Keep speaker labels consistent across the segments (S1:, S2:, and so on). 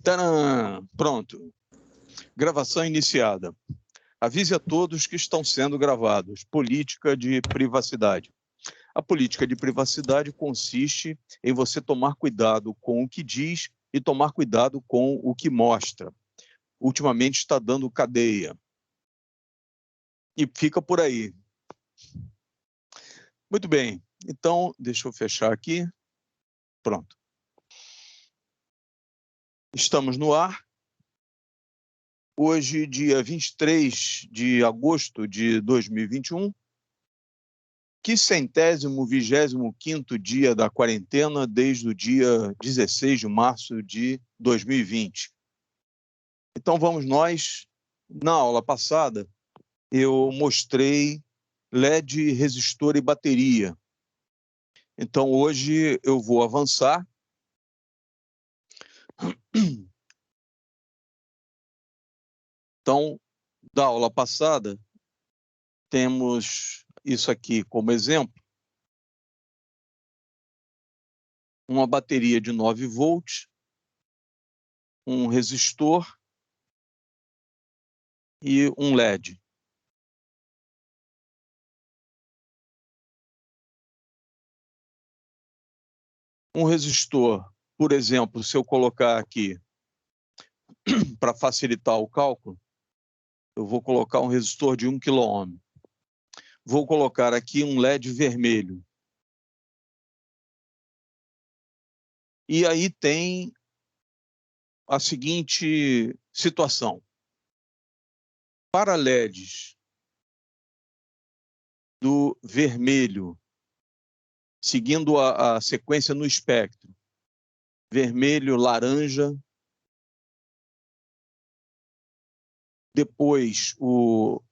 S1: Tcharam! Pronto. Gravação iniciada. Avise a todos que estão sendo gravados. Política de privacidade. A política de privacidade consiste em você tomar cuidado com o que diz e tomar cuidado com o que mostra. Ultimamente está dando cadeia. E fica por aí. Muito bem. Então, deixa eu fechar aqui. Pronto. Estamos no ar. Hoje, dia 23 de agosto de 2021, que 125º dia da quarentena desde o dia 16 de março de 2020. Então, vamos nós. Na aula passada, eu mostrei LED, resistor e bateria. Então, hoje eu vou avançar. Então, da aula passada, temos isso aqui como exemplo. Uma bateria de 9 volts, um resistor e um LED. Um resistor, por exemplo, se eu colocar aqui, para facilitar o cálculo, eu vou colocar um resistor de 1 kΩ. Vou colocar aqui um LED vermelho. E aí tem a seguinte situação. Para LEDs do vermelho, seguindo a sequência no espectro, vermelho, laranja, depois o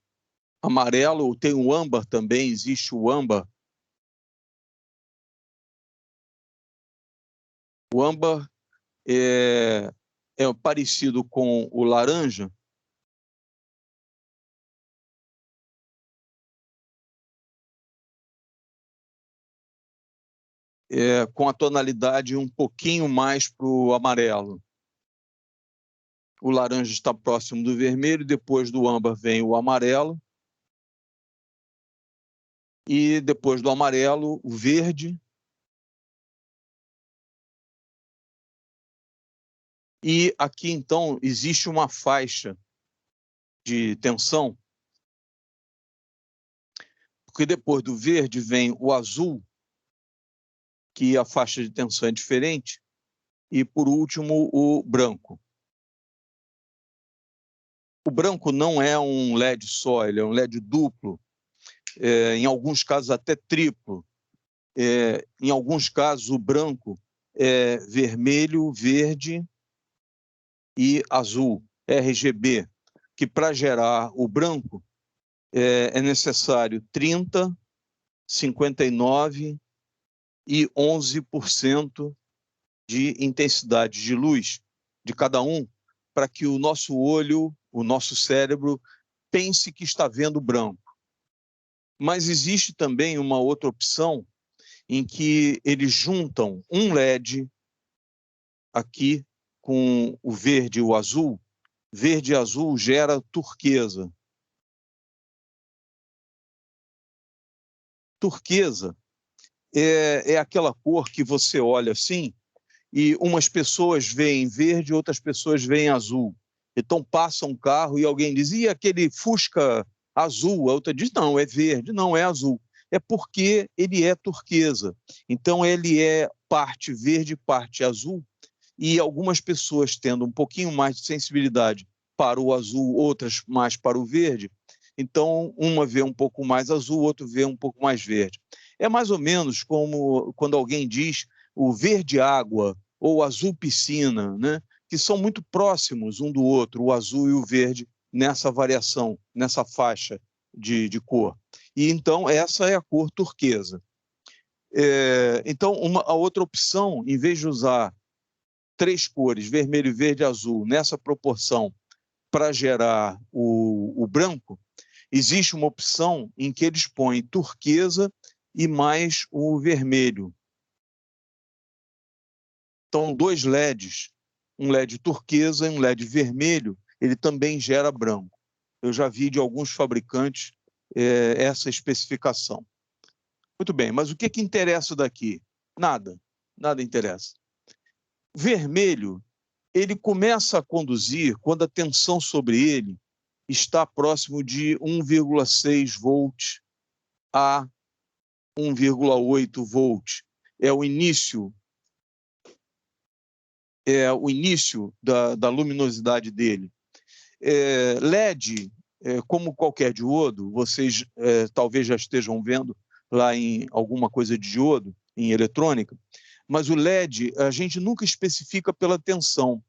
S1: amarelo, tem o âmbar também, existe o âmbar. O âmbar é parecido com o laranja, com a tonalidade um pouquinho mais para o amarelo. O laranja está próximo do vermelho, depois do âmbar vem o amarelo, e depois do amarelo, o verde, e aqui, então, existe uma faixa de tensão, porque depois do verde vem o azul, que a faixa de tensão é diferente, e, por último, o branco. O branco não é um LED só, ele é um LED duplo, em alguns casos até triplo. Em alguns casos, o branco é vermelho, verde e azul, RGB, que para gerar o branco é necessário 30, 59 e 11% de intensidade de luz de cada um, para que o nosso olho, o nosso cérebro, pense que está vendo branco. Mas existe também uma outra opção em que eles juntam um LED aqui com o verde e o azul. Verde e azul gera turquesa. Turquesa é aquela cor que você olha assim e umas pessoas veem verde, outras pessoas veem azul. Então passa um carro e alguém diz, e aquele Fusca azul? A outra diz, não, é verde, não é azul. É porque ele é turquesa. Então ele é parte verde, parte azul, e algumas pessoas tendo um pouquinho mais de sensibilidade para o azul, outras mais para o verde, então uma vê um pouco mais azul, outro vê um pouco mais verde. É mais ou menos como quando alguém diz o verde água ou o azul piscina, né? Que são muito próximos um do outro, o azul e o verde, nessa variação, nessa faixa de cor. E então essa é a cor turquesa. Então, a outra opção, em vez de usar 3 cores, vermelho, verde e azul, nessa proporção para gerar o branco, existe uma opção em que eles põem turquesa e mais o vermelho. Então, 2 LEDs um LED turquesa e um LED vermelho, ele também gera branco. Eu já vi de alguns fabricantes essa especificação. Muito bem, mas o que interessa daqui? Nada, nada interessa. Vermelho, ele começa a conduzir quando a tensão sobre ele está próximo de 1,6 volts a 1,8 volts. É o início da luminosidade dele. LED, como qualquer diodo, vocês talvez já estejam vendo lá em alguma coisa de diodo, em eletrônica, mas o LED a gente nunca especifica pela tensão,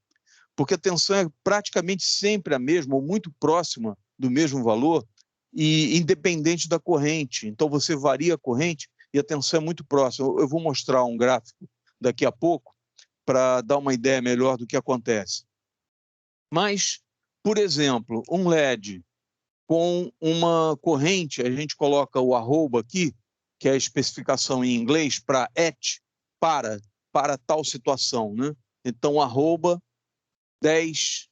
S1: porque a tensão é praticamente sempre a mesma, ou muito próxima do mesmo valor, e independente da corrente. Então, você varia a corrente e a tensão é muito próxima. Eu vou mostrar um gráfico daqui a pouco para dar uma ideia melhor do que acontece. Mas, por exemplo, um LED com uma corrente, a gente coloca o arroba aqui, que é a especificação em inglês para para tal situação, né? Então, arroba 10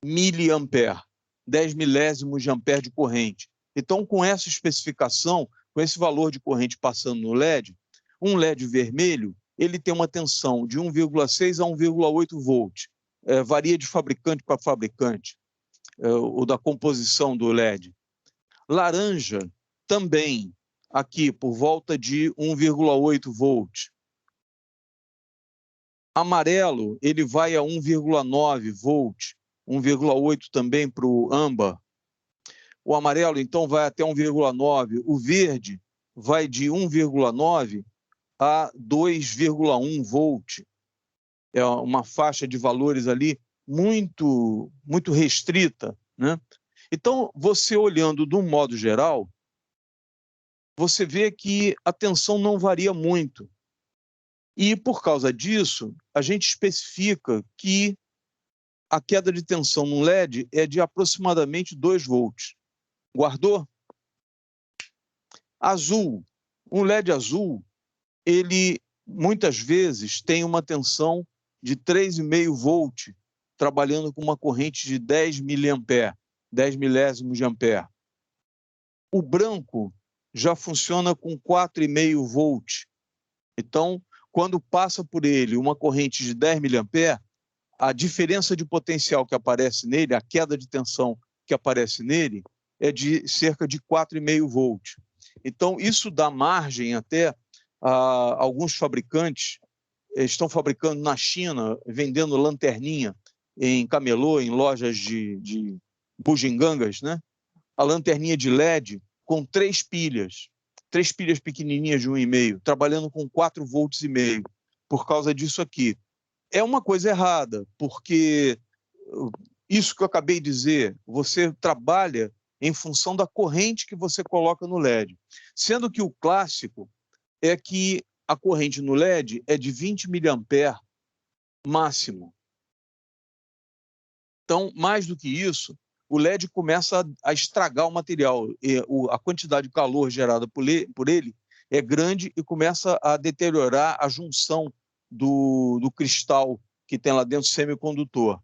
S1: miliampere, 10 milésimos de ampere de corrente. Então, com essa especificação, com esse valor de corrente passando no LED, um LED vermelho, ele tem uma tensão de 1,6 a 1,8 volts. Varia de fabricante para fabricante, ou da composição do LED. Laranja, também, aqui, por volta de 1,8 volts. Amarelo, ele vai a 1,9 volts, 1,8 também para o âmbar. O amarelo, então, vai até 1,9. O verde vai de 1,9 a 2,1 volt. É uma faixa de valores ali muito restrita, né? Então, você olhando de um modo geral, você vê que a tensão não varia muito. E, por causa disso, a gente especifica que a queda de tensão no LED é de aproximadamente 2 volts. Guardou? Azul. Um LED azul, ele muitas vezes tem uma tensão de 3,5 volt, trabalhando com uma corrente de 10 miliampere, 10 milésimos de ampere. O branco já funciona com 4,5 volt. Então, quando passa por ele uma corrente de 10 miliampere, a diferença de potencial que aparece nele, a queda de tensão que aparece nele, é de cerca de 4,5 volts. Então, isso dá margem até a alguns fabricantes estão fabricando na China, vendendo lanterninha em camelô, em lojas de bugigangas, né? A lanterninha de LED com 3 pilhas pequenininhas de 1,5, trabalhando com 4,5 volts, por causa disso aqui. É uma coisa errada, porque isso que eu acabei de dizer, você trabalha em função da corrente que você coloca no LED. Sendo que o clássico é que a corrente no LED é de 20 miliampere máximo. Então, mais do que isso, o LED começa a estragar o material. A quantidade de calor gerada por ele é grande e começa a deteriorar a junção do cristal que tem lá dentro, semicondutor.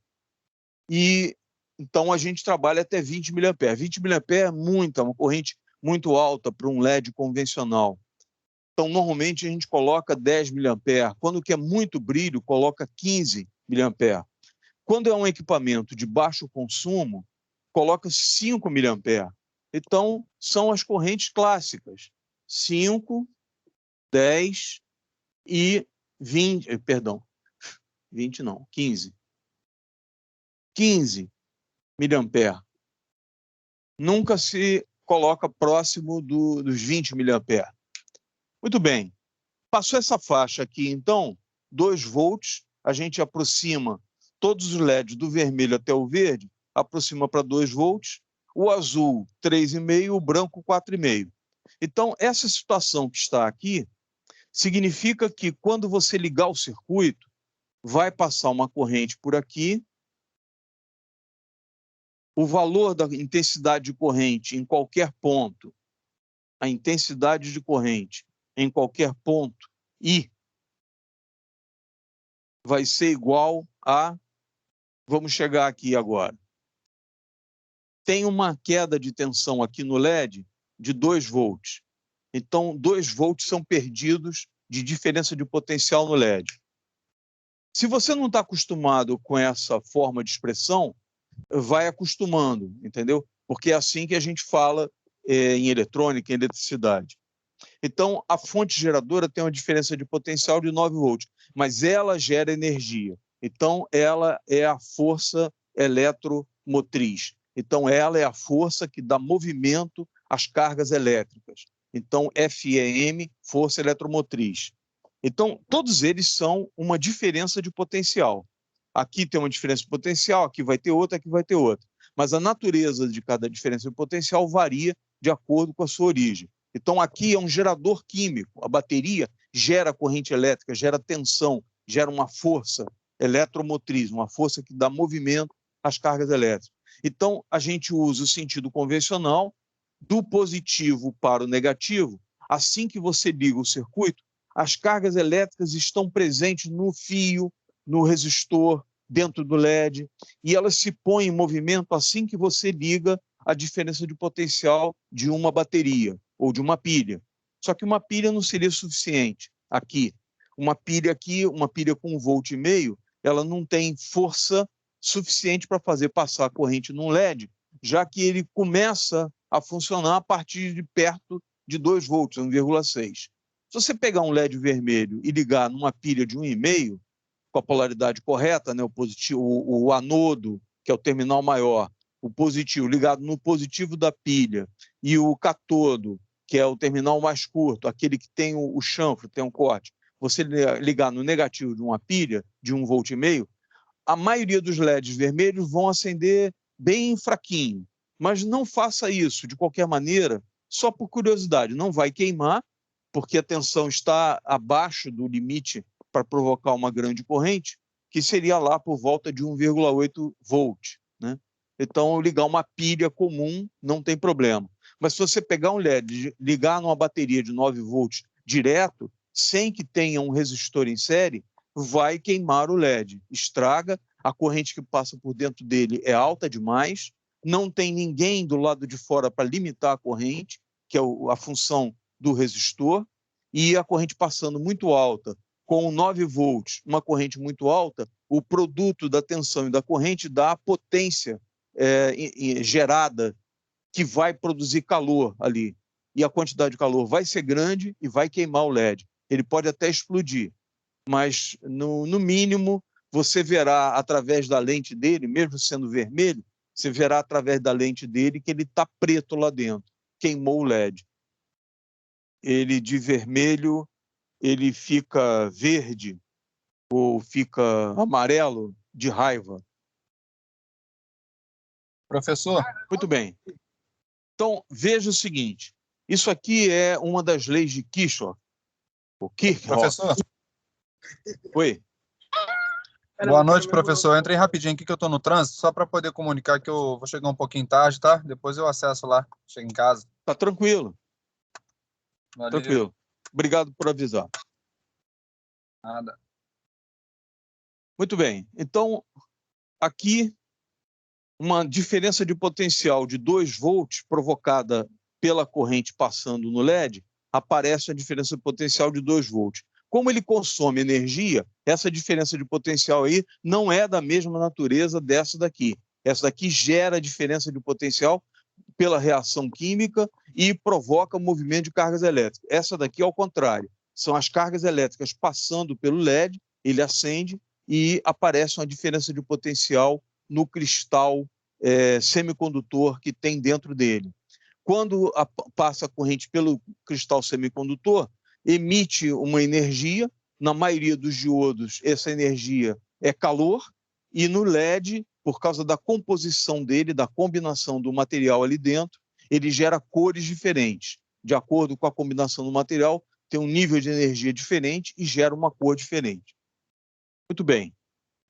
S1: E então a gente trabalha até 20 miliampere. 20 miliampere é uma corrente muito alta para um LED convencional. Então, normalmente a gente coloca 10 miliampere. Quando quer muito brilho, coloca 15 miliampere. Quando é um equipamento de baixo consumo, coloca 5 miliampere. Então, são as correntes clássicas. 5, 10 e 20, perdão, 20 não, 15. 15 miliampere. Nunca se coloca próximo dos 20 miliampere. Muito bem. Passou essa faixa aqui, então, 2 volts, a gente aproxima todos os LEDs do vermelho até o verde, aproxima para 2 volts, o azul 3,5, o branco 4,5. Então, essa situação que está aqui significa que quando você ligar o circuito, vai passar uma corrente por aqui, o valor da intensidade de corrente em qualquer ponto, a intensidade de corrente em qualquer ponto I vai ser igual Vamos chegar aqui agora. Tem uma queda de tensão aqui no LED de 2 volts. Então, 2 volts são perdidos de diferença de potencial no LED. Se você não está acostumado com essa forma de expressão, vai acostumando, entendeu? Porque é assim que a gente fala em eletrônica, em eletricidade. Então, a fonte geradora tem uma diferença de potencial de 9 volts, mas ela gera energia. Então, ela é a força eletromotriz. Então, ela é a força que dá movimento às cargas elétricas. Então, FEM, força eletromotriz. Então, todos eles são uma diferença de potencial. Aqui tem uma diferença de potencial, aqui vai ter outra, aqui vai ter outra. Mas a natureza de cada diferença de potencial varia de acordo com a sua origem. Então, aqui é um gerador químico. A bateria gera corrente elétrica, gera tensão, gera uma força eletromotriz, uma força que dá movimento às cargas elétricas. Então, a gente usa o sentido convencional do positivo para o negativo. Assim que você liga o circuito, as cargas elétricas estão presentes no fio, no resistor, dentro do LED, e elas se põem em movimento assim que você liga a diferença de potencial de uma bateria ou de uma pilha. Só que uma pilha não seria suficiente aqui. Uma pilha com 1,5 volt, ela não tem força suficiente para fazer passar a corrente num LED, já que ele começa a funcionar a partir de perto de 2 volts, 1,6. Se você pegar um LED vermelho e ligar numa pilha de 1,5, com a polaridade correta, né, o positivo, o anodo, que é o terminal maior, o positivo ligado no positivo da pilha, e o catodo, que é o terminal mais curto, aquele que tem o chanfro, tem um corte, você ligar no negativo de uma pilha de 1,5 volt, a maioria dos LEDs vermelhos vão acender bem fraquinho. Mas não faça isso de qualquer maneira, só por curiosidade. Não vai queimar, porque a tensão está abaixo do limite para provocar uma grande corrente, que seria lá por volta de 1,8 volt, né? Então, ligar uma pilha comum não tem problema. Mas se você pegar um LED, ligar numa bateria de 9 volts direto, sem que tenha um resistor em série, vai queimar o LED, estraga, a corrente que passa por dentro dele é alta demais, não tem ninguém do lado de fora para limitar a corrente, que é a função do resistor, e a corrente passando muito alta, com 9 volts, uma corrente muito alta, o produto da tensão e da corrente dá a potência gerada que vai produzir calor ali. E a quantidade de calor vai ser grande e vai queimar o LED. Ele pode até explodir, mas, no mínimo, você verá através da lente dele, mesmo sendo vermelho, você verá através da lente dele que ele está preto lá dentro. Queimou o LED. Ele de vermelho, ele fica verde ou fica amarelo de raiva.
S2: Professor?
S1: Muito bem. Então, veja o seguinte. Isso aqui é uma das leis de Kirchhoff. O Kirchhoff.
S2: Professor?
S1: Oi.
S2: Boa noite, professor. Entrei rapidinho aqui que eu estou no trânsito, só para poder comunicar que eu vou chegar um pouquinho tarde, tá? Depois eu acesso lá, chego em casa.
S1: Tá tranquilo.
S2: Valeu.
S1: Tranquilo. Obrigado por avisar.
S2: Nada.
S1: Muito bem. Então, aqui, uma diferença de potencial de 2 volts provocada pela corrente passando no LED, aparece a diferença de potencial de 2 volts. Como ele consome energia, essa diferença de potencial aí não é da mesma natureza dessa daqui. Essa daqui gera diferença de potencial pela reação química e provoca movimento de cargas elétricas. Essa daqui, ao contrário, são as cargas elétricas passando pelo LED, ele acende e aparece uma diferença de potencial no cristal semicondutor que tem dentro dele. Quando passa a corrente pelo cristal semicondutor, emite uma energia, na maioria dos diodos essa energia é calor, e no LED, por causa da composição dele, da combinação do material ali dentro, ele gera cores diferentes. De acordo com a combinação do material, tem um nível de energia diferente e gera uma cor diferente. Muito bem.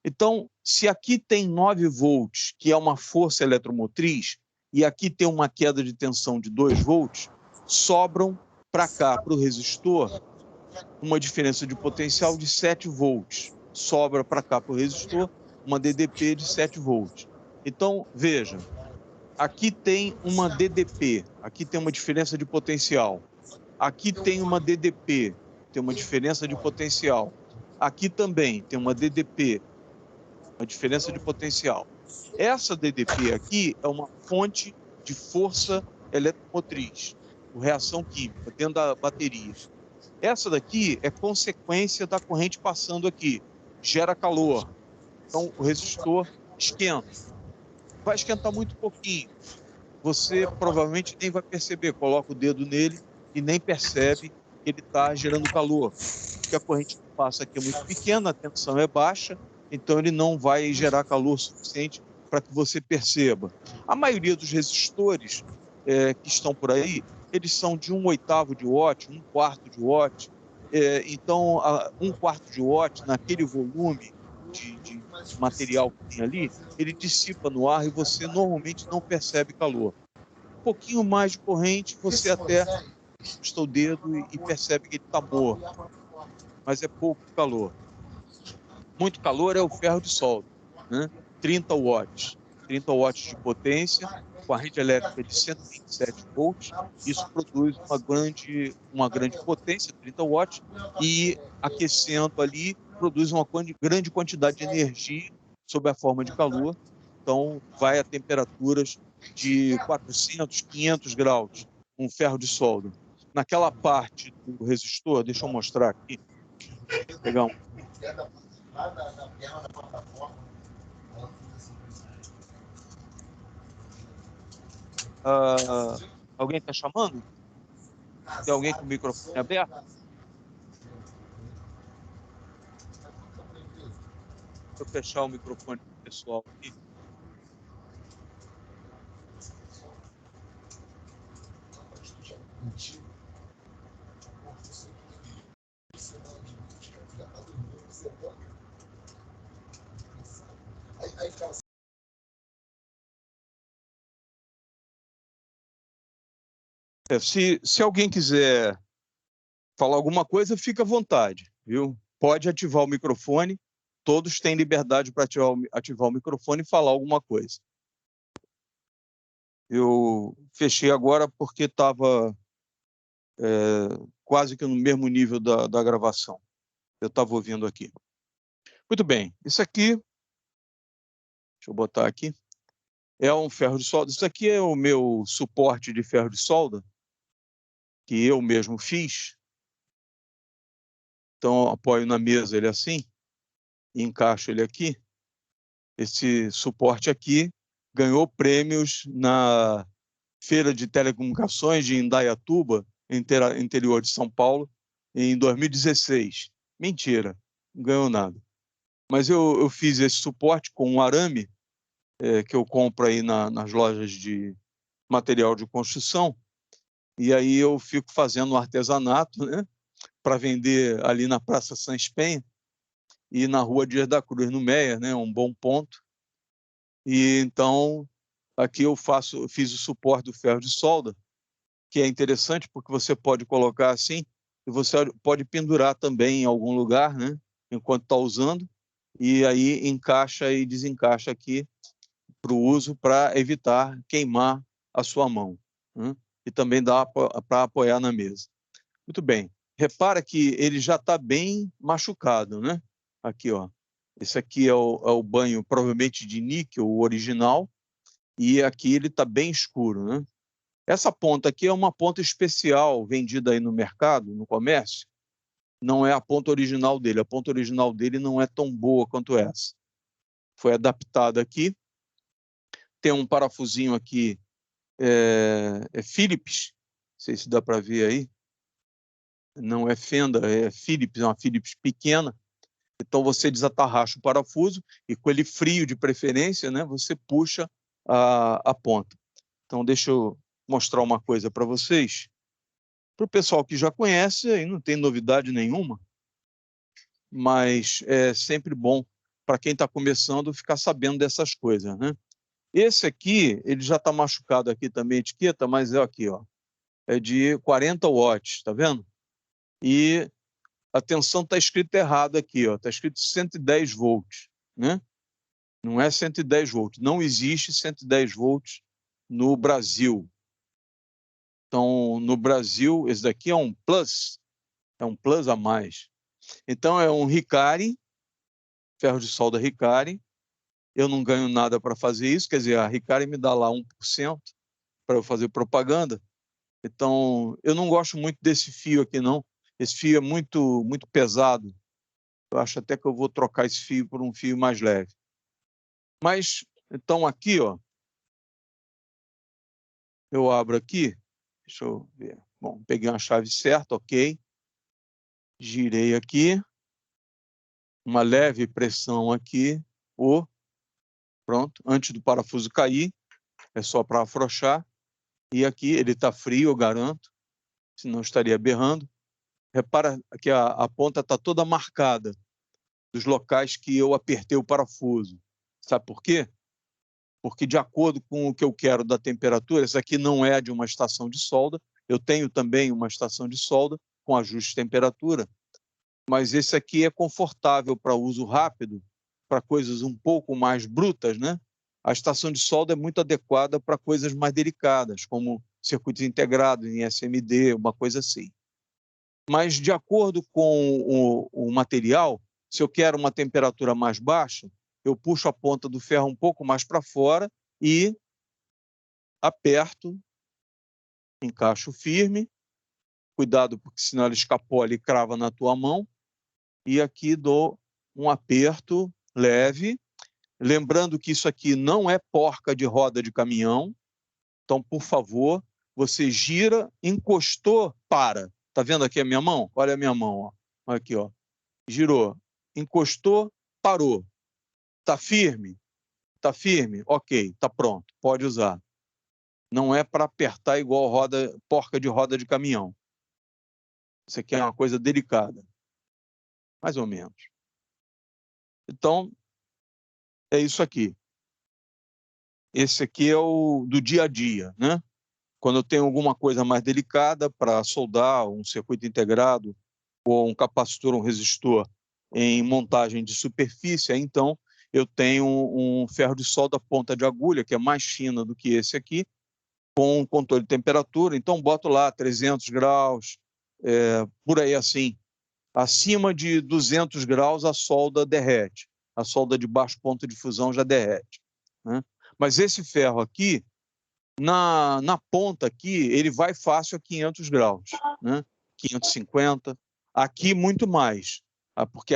S1: Então, se aqui tem 9 volts, que é uma força eletromotriz, e aqui tem uma queda de tensão de 2 volts, sobram para cá, para o resistor, uma diferença de potencial de 7 volts. Sobra para cá para o resistor uma DDP de 7 volts. Então, veja, aqui tem uma DDP, aqui tem uma diferença de potencial. Aqui tem uma DDP, tem uma diferença de potencial. Aqui também tem uma DDP, uma diferença de potencial. Essa DDP aqui é uma fonte de força eletromotriz, por reação química, dentro da bateria. Essa daqui é consequência da corrente passando aqui, gera calor. Então, o resistor esquenta. Vai esquentar muito pouquinho. Você provavelmente nem vai perceber, coloca o dedo nele e nem percebe que ele está gerando calor. Porque a corrente que passa aqui é muito pequena, a tensão é baixa, então ele não vai gerar calor suficiente para que você perceba. A maioria dos resistores que estão por aí, eles são de 1/8 de watt, 1/4 de watt. Então, 1/4 de watt, naquele volume de material que tem ali, ele dissipa no ar e você normalmente não percebe calor. Um pouquinho mais de corrente, você até encosta o dedo e percebe que ele está morto, mas é pouco calor. Muito calor é o ferro de solda, né? 30 watts. 30 watts de potência, corrente elétrica de 127 volts, isso produz uma grande potência, 30 watts, e aquecendo ali, produz uma grande quantidade de energia sob a forma de calor, então vai a temperaturas de 400, 500 graus, um ferro de solda. Naquela parte do resistor, deixa eu mostrar aqui, vou pegar um. Alguém está chamando? Tem alguém com o microfone aberto? Deixa eu fechar o microfone do pessoal aqui. Se alguém quiser falar alguma coisa, fica à vontade, viu? Pode ativar o microfone, todos têm liberdade para ativar o microfone e falar alguma coisa. Eu fechei agora porque estava quase que no mesmo nível da gravação. Eu estava ouvindo aqui. Muito bem, isso aqui, deixa eu botar aqui, é um ferro de solda. Isso aqui é o meu suporte de ferro de solda, que eu mesmo fiz. Então, apoio na mesa ele assim, e encaixo ele aqui. Esse suporte aqui ganhou prêmios na Feira de Telecomunicações de Indaiatuba, interior de São Paulo, em 2016. Mentira, não ganhou nada. Mas eu fiz esse suporte com um arame, que eu compro aí nas lojas de material de construção, e aí eu fico fazendo um artesanato, né, para vender ali na Praça Sans Penha e na Rua Dias da Cruz, no Meia, né, um bom ponto. E então, aqui eu fiz o suporte do ferro de solda, que é interessante porque você pode colocar assim, e você pode pendurar também em algum lugar, né, enquanto está usando, e aí encaixa e desencaixa aqui para o uso, para evitar queimar a sua mão, né? E também dá para apoiar na mesa. Muito bem. Repara que ele já está bem machucado, né? Aqui, ó. Esse aqui é o banho, provavelmente de níquel, o original, e aqui ele está bem escuro, né? Essa ponta aqui é uma ponta especial vendida aí no mercado, no comércio. Não é a ponta original dele. A ponta original dele não é tão boa quanto essa. Foi adaptada aqui. Tem um parafusinho aqui, é Phillips, não sei se dá para ver aí. Não é fenda, é Phillips, é uma Phillips pequena. Então você desatarracha o parafuso e com ele frio de preferência, né, você puxa a ponta. Então deixa eu mostrar uma coisa para vocês. Para o pessoal que já conhece, aí não tem novidade nenhuma, mas é sempre bom para quem está começando ficar sabendo dessas coisas, né? Esse aqui, ele já está machucado aqui também, a etiqueta, mas é aqui, ó, é de 40 watts, tá vendo? E a tensão está escrita errada aqui, ó, está escrito 110 volts, né? Não é 110 volts. Não existe 110 volts no Brasil. Então, no Brasil, esse daqui é um plus a mais. Então, é um Hikari, ferro de solda Hikari. Eu não ganho nada para fazer isso, quer dizer, a Hikari me dá lá 1% para eu fazer propaganda. Então, eu não gosto muito desse fio aqui, não. Esse fio é muito, muito pesado. Eu acho até que eu vou trocar esse fio por um fio mais leve. Mas, então, aqui, ó, eu abro aqui. Deixa eu ver. Bom, peguei uma chave certa, ok. Girei aqui. Uma leve pressão aqui. Pronto. Antes do parafuso cair. É só para afrouxar. E aqui ele está frio, eu garanto. Senão estaria berrando. Repara que a ponta está toda marcada dos locais que eu apertei o parafuso. Sabe por quê? Porque, de acordo com o que eu quero da temperatura, essa aqui não é de uma estação de solda. Eu tenho também uma estação de solda com ajuste de temperatura, mas esse aqui é confortável para uso rápido, para coisas um pouco mais brutas, né? A estação de solda é muito adequada para coisas mais delicadas, como circuitos integrados em SMD, uma coisa assim. Mas, de acordo com o material, se eu quero uma temperatura mais baixa, eu puxo a ponta do ferro um pouco mais para fora e aperto, encaixo firme, cuidado porque senão ele escapola e crava na tua mão, e aqui dou um aperto leve, lembrando que isso aqui não é porca de roda de caminhão, então, por favor, você gira, encostou, para. Tá vendo aqui a minha mão? Olha a minha mão, ó. Olha aqui, ó. Girou, encostou, parou. Tá firme? Tá firme? Ok, tá pronto, pode usar. Não é para apertar igual porca de roda de caminhão. Isso aqui é uma coisa delicada, mais ou menos. Então, é isso aqui. Esse aqui é o do dia a dia, né? Quando eu tenho alguma coisa mais delicada para soldar um circuito integrado ou um capacitor, um resistor em montagem de superfície, então eu tenho um ferro de solda ponta de agulha, que é mais fino do que esse aqui, com controle de temperatura, então boto lá 300 graus, por aí assim. Acima de 200 graus a solda derrete, a solda de baixo ponto de fusão já derrete, né? Mas esse ferro aqui, na ponta aqui, ele vai fácil a 500 graus, né? 550, aqui muito mais, porque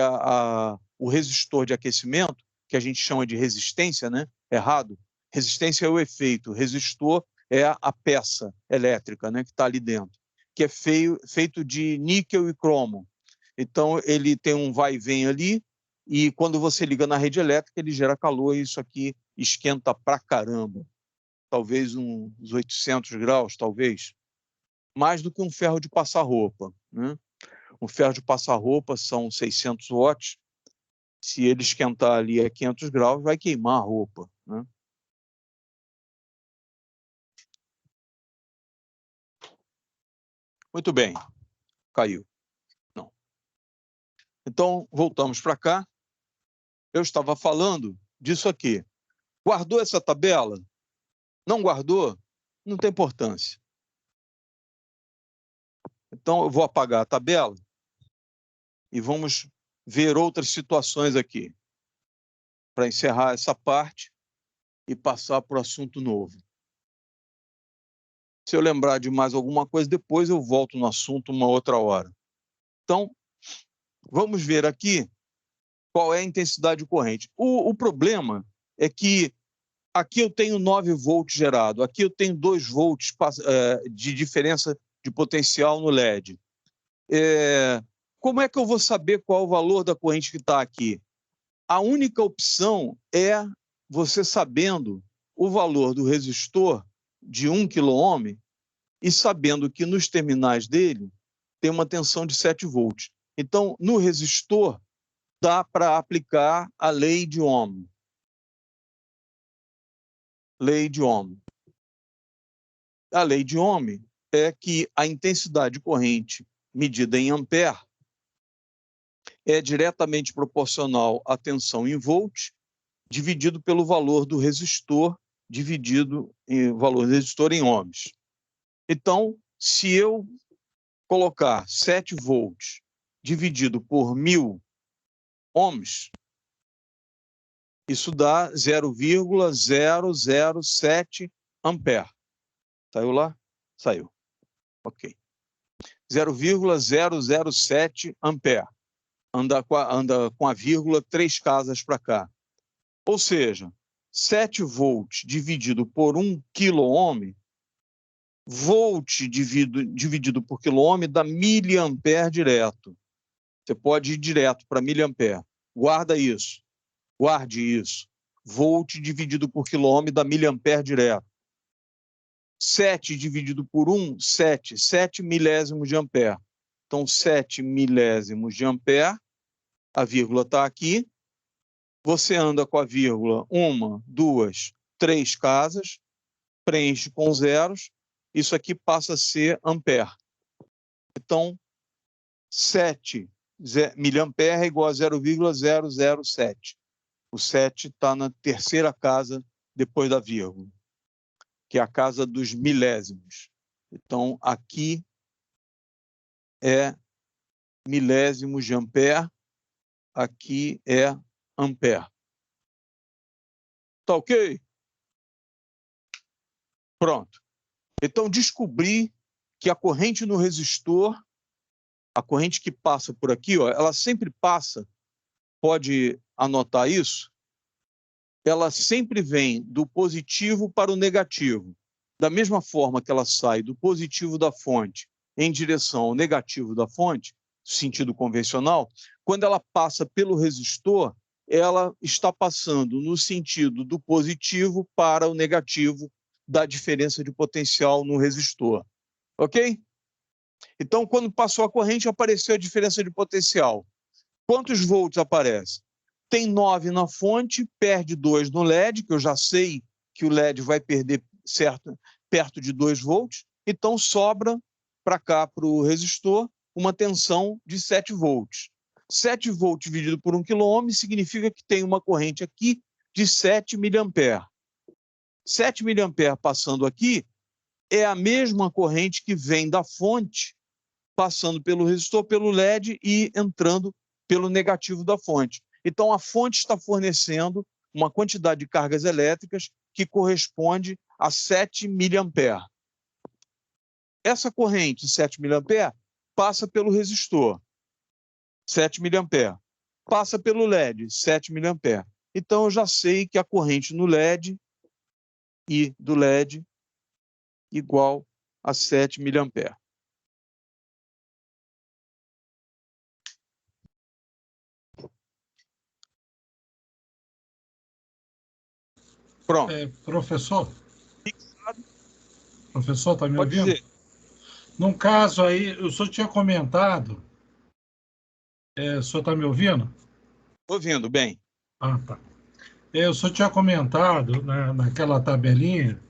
S1: o resistor de aquecimento, que a gente chama de resistência, né? Errado, resistência é o efeito, resistor é a peça elétrica, né? Que está ali dentro, que é feito de níquel e cromo. Então, ele tem um vai e vem ali, e quando você liga na rede elétrica, ele gera calor, e isso aqui esquenta pra caramba. Talvez uns 800 graus, talvez. Mais do que um ferro de passar roupa, né? Um ferro de passar roupa são 600 watts. Se ele esquentar ali a 500 graus, vai queimar a roupa, né? Muito bem. Caiu. Não. Então, voltamos para cá. Eu estava falando disso aqui. Guardou essa tabela? Não guardou? Não tem importância. Então, eu vou apagar a tabela e vamos ver outras situações aqui, para encerrar essa parte e passar para o assunto novo. Se eu lembrar de mais alguma coisa, depois eu volto no assunto uma outra hora. Então, vamos ver aqui qual é a intensidade de corrente. O problema é que aqui eu tenho 9 volts gerado, aqui eu tenho 2 volts de diferença de potencial no LED. Como é que eu vou saber qual é o valor da corrente que está aqui? A única opção é você sabendo o valor do resistor de 1 kΩ e sabendo que nos terminais dele tem uma tensão de 7 volts. Então, no resistor, dá para aplicar a lei de Ohm. Lei de Ohm. A lei de Ohm é que a intensidade de corrente medida em ampere é diretamente proporcional à tensão em volts dividido pelo valor do resistor, dividido em valor do resistor em ohms. Então, se eu colocar 7 volts dividido por 1000 ohms, isso dá 0,007 ampere. Saiu lá? Saiu. Ok. 0,007 ampere. Anda com a vírgula 3 casas para cá. Ou seja, 7 volts dividido por 1 quiloohm, volt dividido por quiloohm dá miliampere direto. Você pode ir direto para miliampere. Guarde isso. Volt dividido por quiloohm dá miliampere direto. 7 dividido por 1, 7 milésimos de ampere. Então, 7 milésimos de ampere, a vírgula está aqui. Você anda com a vírgula 1, 2, 3 casas, preenche com zeros, isso aqui passa a ser ampere. Então, 7 miliampere é igual a 0,007. O 7 está na terceira casa depois da vírgula, que é a casa dos milésimos. Então, aqui é milésimos de ampere, aqui é ampere. Tá ok? Pronto. Então, descobri que a corrente no resistor, a corrente que passa por aqui, ó, ela sempre passa, pode anotar isso, ela sempre vem do positivo para o negativo. Da mesma forma que ela sai do positivo da fonte em direção ao negativo da fonte, sentido convencional, quando ela passa pelo resistor, ela está passando no sentido do positivo para o negativo da diferença de potencial no resistor. Ok? Então, quando passou a corrente, apareceu a diferença de potencial. Quantos volts aparece? Tem 9 na fonte, perde 2 no LED, que eu já sei que o LED vai perder perto de 2 volts, então sobra para cá, para o resistor, uma tensão de 7 volts. 7 volts dividido por 1 quiloohm significa que tem uma corrente aqui de 7 miliampere. 7 miliampere passando aqui é a mesma corrente que vem da fonte, passando pelo resistor, pelo LED e entrando pelo negativo da fonte. Então, a fonte está fornecendo uma quantidade de cargas elétricas que corresponde a 7 miliampere. Essa corrente, 7 miliampere, passa pelo resistor, 7 miliampere. Passa pelo LED, 7 miliampere. Então, eu já sei que a corrente no LED e do LED igual a 7 miliampere. Pronto.
S3: Professor, está me
S1: Pode
S3: ouvindo?
S1: dizer.
S3: Num caso aí, o senhor tinha comentado, o senhor está me ouvindo?
S1: Estou ouvindo, bem.
S3: Ah, tá. O senhor tinha comentado naquela tabelinha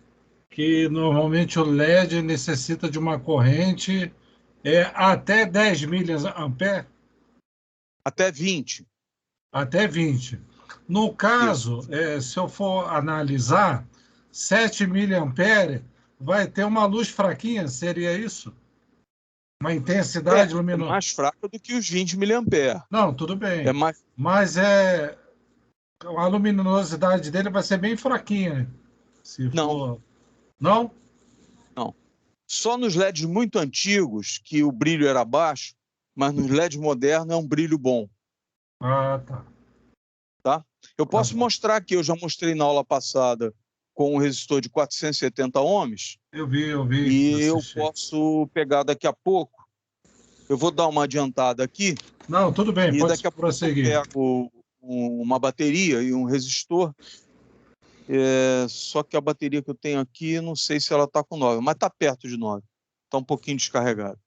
S3: que normalmente o LED necessita de uma corrente até 10 miliampere?
S1: Até 20.
S3: Até 20. No caso, se eu for analisar, 7 miliampere vai ter uma luz fraquinha, seria isso? Uma intensidade luminosa.
S1: É mais fraca do que os 20 miliampere.
S3: Não, tudo bem.
S1: É mais...
S3: Mas a luminosidade dele vai ser bem fraquinha.
S1: Não.
S3: Não?
S1: Não. Só nos LEDs muito antigos, que o brilho era baixo, mas nos LEDs modernos é um brilho bom.
S3: Ah, tá.
S1: Tá? Eu posso mostrar aqui, eu já mostrei na aula passada com um resistor de 470 ohms.
S3: Eu vi.
S1: E eu posso pegar daqui a pouco. Eu vou dar uma adiantada aqui.
S3: Não, tudo bem,
S1: e
S3: pode
S1: daqui a
S3: prosseguir.
S1: pouco eu pego uma bateria e um resistor. Só que a bateria que eu tenho aqui, não sei se ela está com 9, mas está perto de 9. Está um pouquinho descarregado.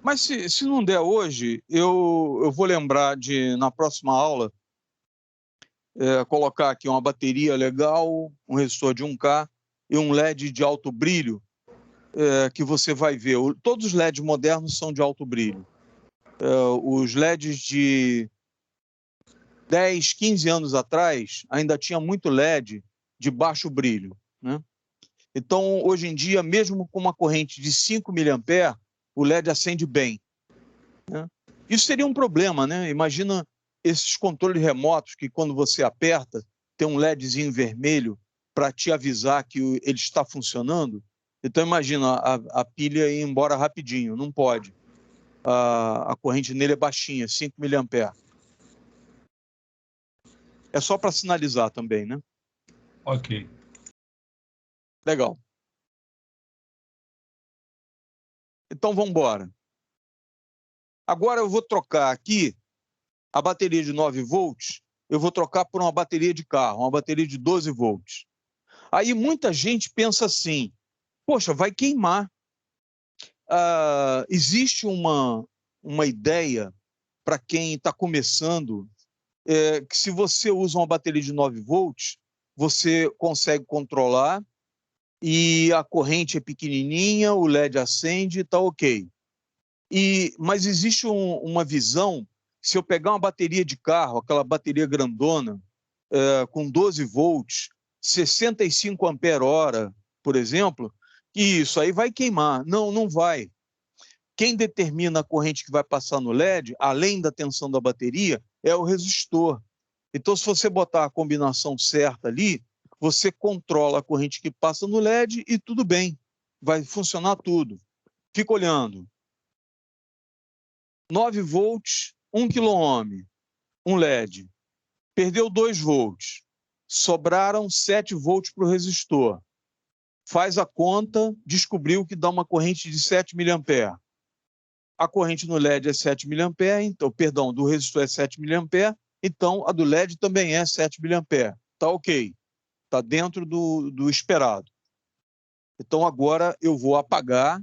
S1: Mas se não der hoje, eu vou lembrar de, na próxima aula, colocar aqui uma bateria legal, um resistor de 1K e um LED de alto brilho, que você vai ver. Todos os LEDs modernos são de alto brilho. Os LEDs de 10, 15 anos atrás, ainda tinha muito LED de baixo brilho, né? Então, hoje em dia, mesmo com uma corrente de 5 mA, o LED acende bem, né? Isso seria um problema, né? Imagina esses controles remotos que, quando você aperta, tem um LEDzinho vermelho para te avisar que ele está funcionando. Então, imagina a pilha ir embora rapidinho, não pode. A corrente nele é baixinha, 5 mA. É só para sinalizar também, né?
S3: Ok.
S1: Legal. Então, vamos embora. Agora eu vou trocar aqui a bateria de 9 volts, eu vou trocar por uma bateria de carro, uma bateria de 12 volts. Aí muita gente pensa assim, poxa, vai queimar. Existe uma ideia para quem está começando, que se você usa uma bateria de 9 volts, você consegue controlar e a corrente é pequenininha, o LED acende e está ok. Mas existe uma visão, se eu pegar uma bateria de carro, aquela bateria grandona, com 12 volts, 65 ampere-hora, por exemplo, que isso aí vai queimar. Não, não vai. Quem determina a corrente que vai passar no LED, além da tensão da bateria, é o resistor. Então, se você botar a combinação certa ali, você controla a corrente que passa no LED e tudo bem, vai funcionar tudo. Fica olhando. 9 volts, 1 kΩ, um LED. Perdeu 2 volts. Sobraram 7 volts para o resistor. Faz a conta, descobriu que dá uma corrente de 7 mA. A corrente no LED é 7 mA, então, perdão, do resistor é 7 mA, então a do LED também é 7 mA. Está ok, está dentro do esperado. Então agora eu vou apagar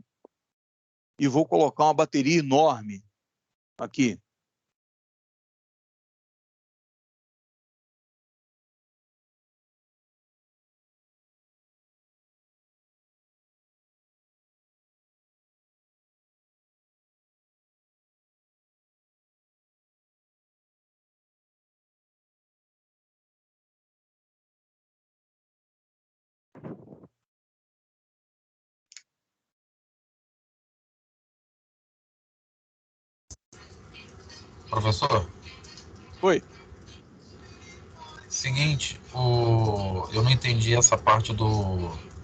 S1: e vou colocar uma bateria enorme aqui.
S4: Professor,
S1: Oi.
S4: seguinte, eu não entendi essa parte do...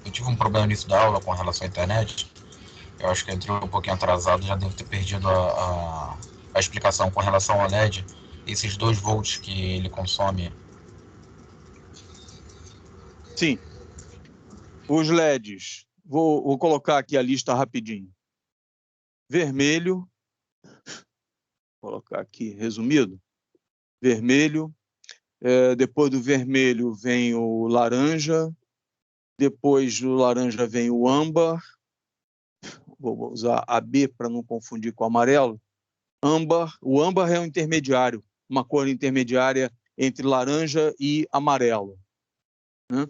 S4: Eu tive um problema no início da aula com relação à internet. Eu acho que entrou um pouquinho atrasado, já devo ter perdido a explicação com relação ao LED. Esses 2 volts que ele consome.
S1: Sim. Os LEDs. Vou colocar aqui a lista rapidinho. Vermelho. Vou colocar aqui resumido. Vermelho. Depois do vermelho vem o laranja. Depois do laranja vem o âmbar. Vou usar a B para não confundir com o amarelo. Âmbar. O âmbar é um intermediário, uma cor intermediária entre laranja e amarelo, né?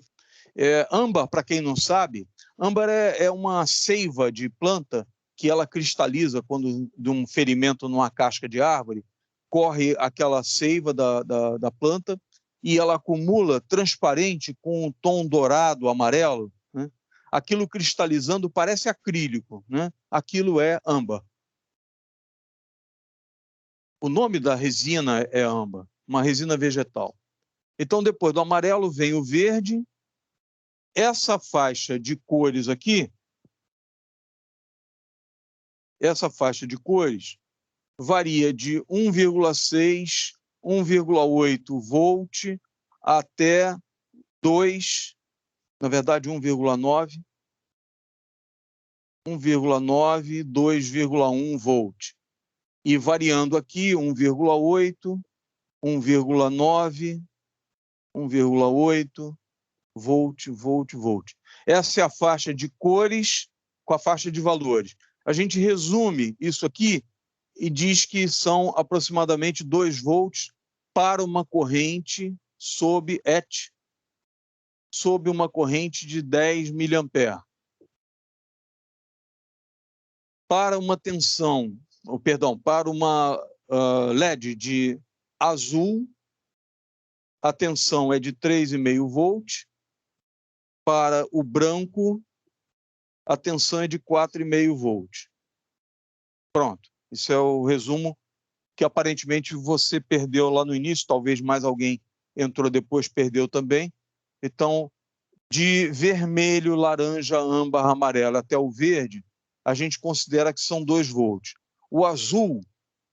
S1: Âmbar, para quem não sabe, âmbar é uma seiva de planta que ela cristaliza quando de um ferimento numa casca de árvore, corre aquela seiva da planta e ela acumula transparente com um tom dourado, amarelo, né? Aquilo cristalizando parece acrílico, né? Aquilo é âmbar. O nome da resina é âmbar, uma resina vegetal. Então, depois do amarelo vem o verde. Essa faixa de cores aqui, essa faixa de cores, varia de 1,6, 1,8 volt até 2, na verdade 1,9, 1,9, 2,1 volt. E variando aqui 1,8, 1,9, 1,8, volt, volt, volt. Essa é a faixa de cores com a faixa de valores. A gente resume isso aqui e diz que são aproximadamente 2 volts para uma corrente sob uma corrente de 10 mA. Para uma tensão, para uma LED de azul, a tensão é de 3,5 volts. Para o branco, a tensão é de 4,5 volts. Pronto. Isso é o resumo que aparentemente você perdeu lá no início, talvez mais alguém entrou depois, perdeu também. Então, de vermelho, laranja, âmbar, amarelo até o verde, a gente considera que são 2 volts. O azul,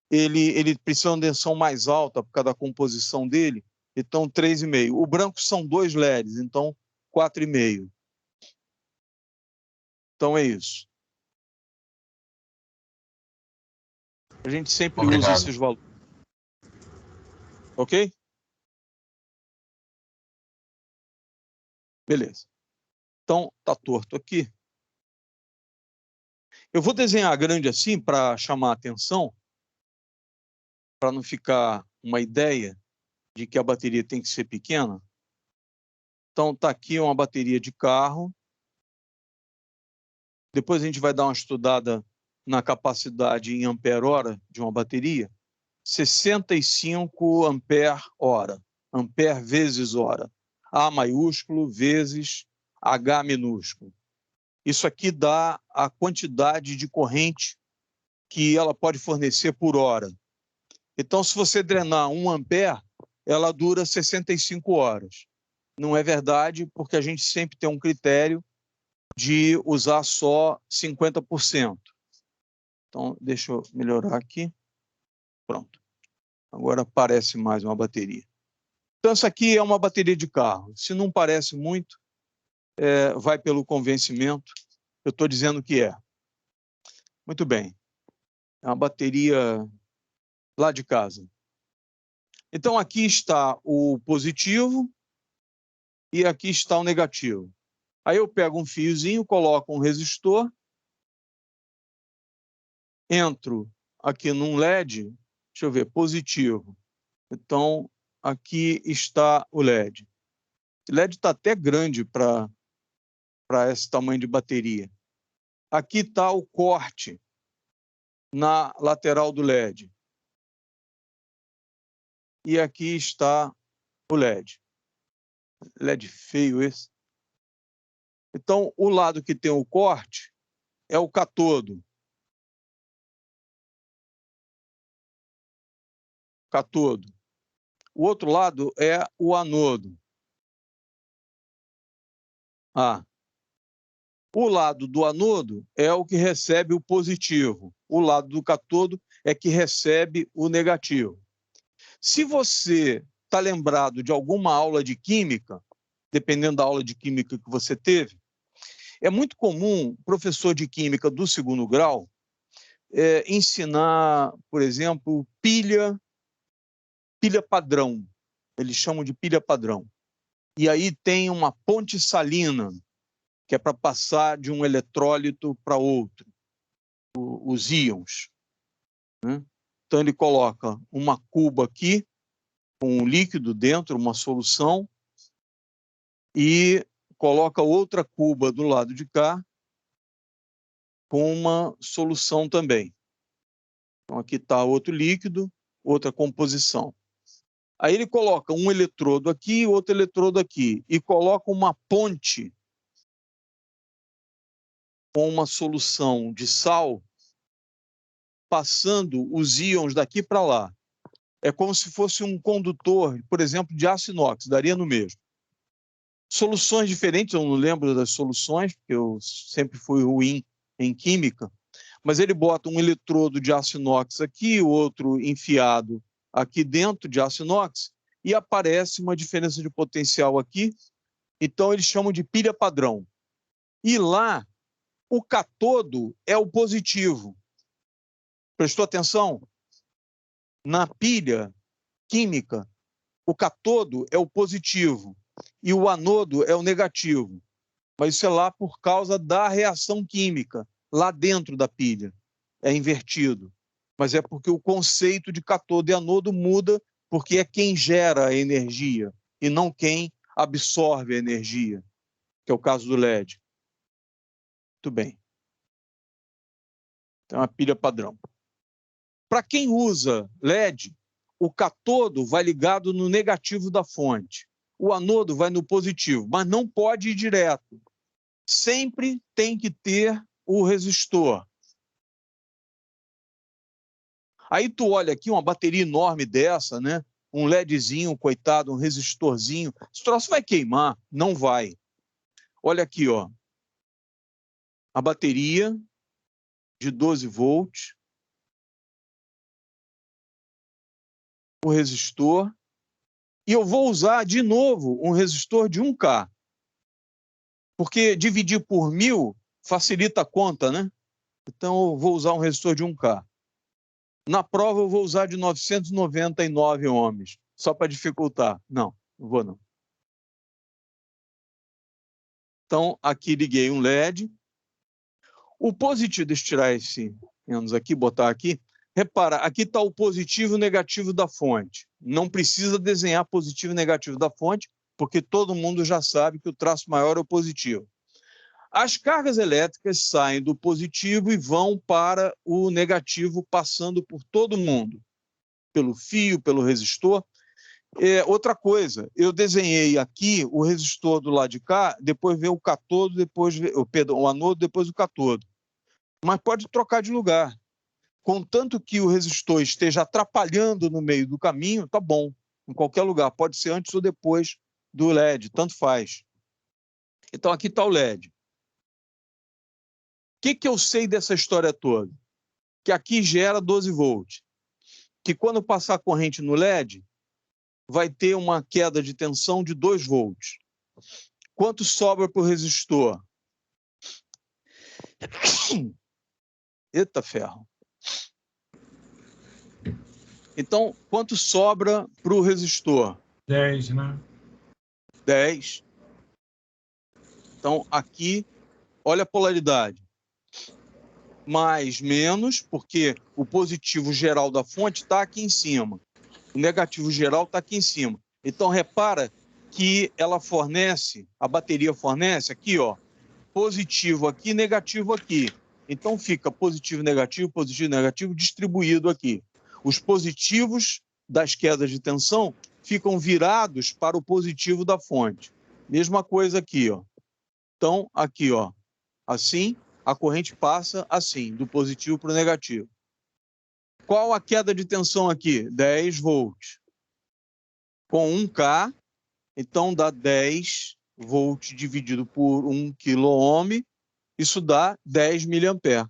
S1: ele precisa de uma tensão mais alta por causa da composição dele, então 3,5. O branco são 2 LEDs, então 4,5. Então é isso. A gente sempre usa esses valores. Ok? Beleza. Então, tá torto aqui. Eu vou desenhar grande assim para chamar a atenção, para não ficar uma ideia de que a bateria tem que ser pequena. Então, tá aqui uma bateria de carro. Depois a gente vai dar uma estudada na capacidade em ampere-hora de uma bateria. 65 ampere-hora. Ampere vezes hora. A maiúsculo vezes H minúsculo. Isso aqui dá a quantidade de corrente que ela pode fornecer por hora. Então, se você drenar 1 ampere, ela dura 65 horas. Não é verdade, porque a gente sempre tem um critério de usar só 50%. Então, deixa eu melhorar aqui. Pronto. Agora parece mais uma bateria. Então, essa aqui é uma bateria de carro. Se não parece muito, vai pelo convencimento. Eu estou dizendo que é. Muito bem. É uma bateria lá de casa. Então, aqui está o positivo e aqui está o negativo. Aí eu pego um fiozinho, coloco um resistor, entro aqui num LED, deixa eu ver, positivo. Então, aqui está o LED. O LED está até grande para esse tamanho de bateria. Aqui está o corte na lateral do LED. E aqui está o LED. LED feio esse. Então, o lado que tem o corte é o catodo. Catodo. O outro lado é o anodo. O lado do anodo é o que recebe o positivo. O lado do catodo é que recebe o negativo. Se você está lembrado de alguma aula de química, dependendo da aula de química que você teve, é muito comum o professor de química do 2º grau ensinar, por exemplo, pilha padrão. Eles chamam de pilha padrão. E aí tem uma ponte salina, que é para passar de um eletrólito para outro, os íons. Né? Então, ele coloca uma cuba aqui, com um líquido dentro, uma solução, e coloca outra cuba do lado de cá, com uma solução também. Então, aqui está outro líquido, outra composição. Aí ele coloca um eletrodo aqui, outro eletrodo aqui, e coloca uma ponte com uma solução de sal, passando os íons daqui para lá. É como se fosse um condutor, por exemplo, de aço inox, daria no mesmo. Soluções diferentes, eu não lembro das soluções, porque eu sempre fui ruim em química, mas ele bota um eletrodo de aço inox aqui, o outro enfiado aqui dentro de aço inox, e aparece uma diferença de potencial aqui, então eles chamam de pilha padrão. E lá, o catodo é o positivo. Prestou atenção? Na pilha química, o catodo é o positivo e o anodo é o negativo. Mas isso é lá por causa da reação química, lá dentro da pilha. É invertido. Mas é porque o conceito de catodo e anodo muda, porque é quem gera a energia e não quem absorve a energia, que é o caso do LED. Muito bem. Então, é uma pilha padrão. Para quem usa LED, o cátodo vai ligado no negativo da fonte, o anodo vai no positivo, mas não pode ir direto. Sempre tem que ter o resistor. Aí tu olha aqui uma bateria enorme dessa, né? Um LEDzinho, coitado, um resistorzinho. Esse troço vai queimar? Não vai. Olha aqui, ó. A bateria de 12 volts. O resistor. E eu vou usar, de novo, um resistor de 1K. Porque dividir por 1000 facilita a conta, né? Então, eu vou usar um resistor de 1K. Na prova, eu vou usar de 999 ohms, só para dificultar. Não vou não. Então, aqui liguei um LED. O positivo, deixa eu tirar esse menos aqui, botar aqui. Repara, aqui está o positivo e o negativo da fonte. Não precisa desenhar positivo e negativo da fonte, porque todo mundo já sabe que o traço maior é o positivo. As cargas elétricas saem do positivo e vão para o negativo, passando por todo mundo, pelo fio, pelo resistor. Outra coisa, eu desenhei aqui o resistor do lado de cá, depois vem o cátodo, depois o anodo, depois o cátodo. Mas pode trocar de lugar. Contanto que o resistor esteja atrapalhando no meio do caminho, tá bom. Em qualquer lugar, pode ser antes ou depois do LED, tanto faz. Então aqui está o LED. O que eu sei dessa história toda? Que aqui gera 12 volts. Que quando passar corrente no LED, vai ter uma queda de tensão de 2 volts. Quanto sobra para o resistor? Eita ferro. Então, quanto sobra para o resistor?
S3: 10, né?
S1: 10. Então, aqui, olha a polaridade. Mais, menos, porque o positivo geral da fonte está aqui em cima. O negativo geral está aqui em cima. Então, repara que ela fornece, a bateria fornece aqui, ó, positivo aqui, negativo aqui. Então, fica positivo, negativo, distribuído aqui. Os positivos das quedas de tensão ficam virados para o positivo da fonte. Mesma coisa aqui, ó. Então, aqui, ó, assim, a corrente passa assim, do positivo para o negativo. Qual a queda de tensão aqui? 10 volts. Com 1K, então dá 10 volts dividido por 1 kΩ, isso dá 10 miliamperes.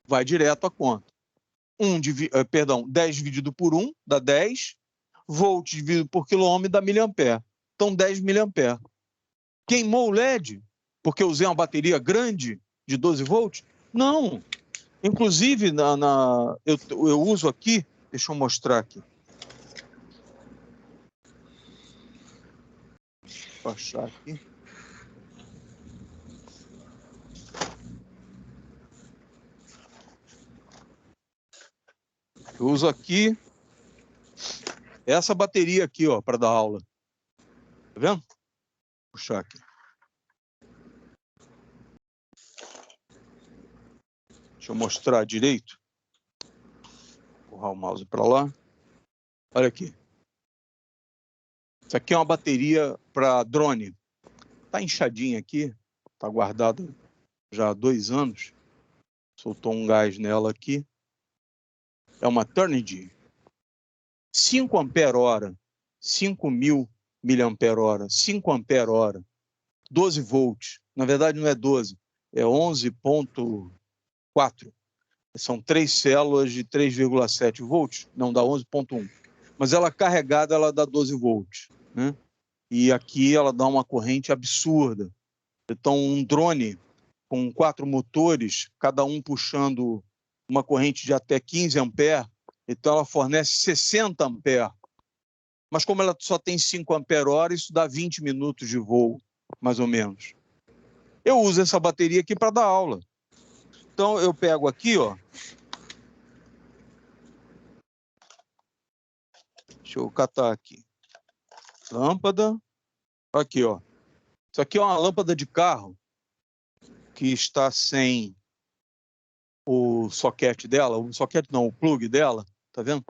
S1: Vai direto à conta. 10 dividido por 1 dá 10, volts dividido por quilômetro dá miliampere. Então 10 miliamperes. Queimou o LED porque eu usei uma bateria grande de 12 volts? Não. Inclusive, eu uso aqui, deixa eu mostrar aqui. Vou achar aqui. Eu uso aqui essa bateria aqui, ó, para dar aula. Tá vendo? Vou puxar aqui. Deixa eu mostrar direito. Vou empurrar o mouse para lá. Olha aqui. Isso aqui é uma bateria para drone. Está inchadinha aqui. Está guardada já há 2 anos. Soltou um gás nela aqui. É uma Turnigy. 5 ampere-hora. 5.000 miliampere-hora. 5 ampere-hora. 12 volts. Na verdade, não é 12. É 11.4. São 3 células de 3,7 volts. Não, dá 11.1. Mas ela carregada, ela dá 12 volts. Né? E aqui ela dá uma corrente absurda. Então, um drone com 4 motores, cada um puxando uma corrente de até 15 amperes, então ela fornece 60 amperes. Mas como ela só tem 5 ampere-hora, isso dá 20 minutos de voo, mais ou menos. Eu uso essa bateria aqui para dar aula. Então, eu pego aqui, ó. Deixa eu catar aqui. Lâmpada. Aqui, ó. Isso aqui é uma lâmpada de carro que está sem o soquete dela, o soquete não, o plug dela tá vendo?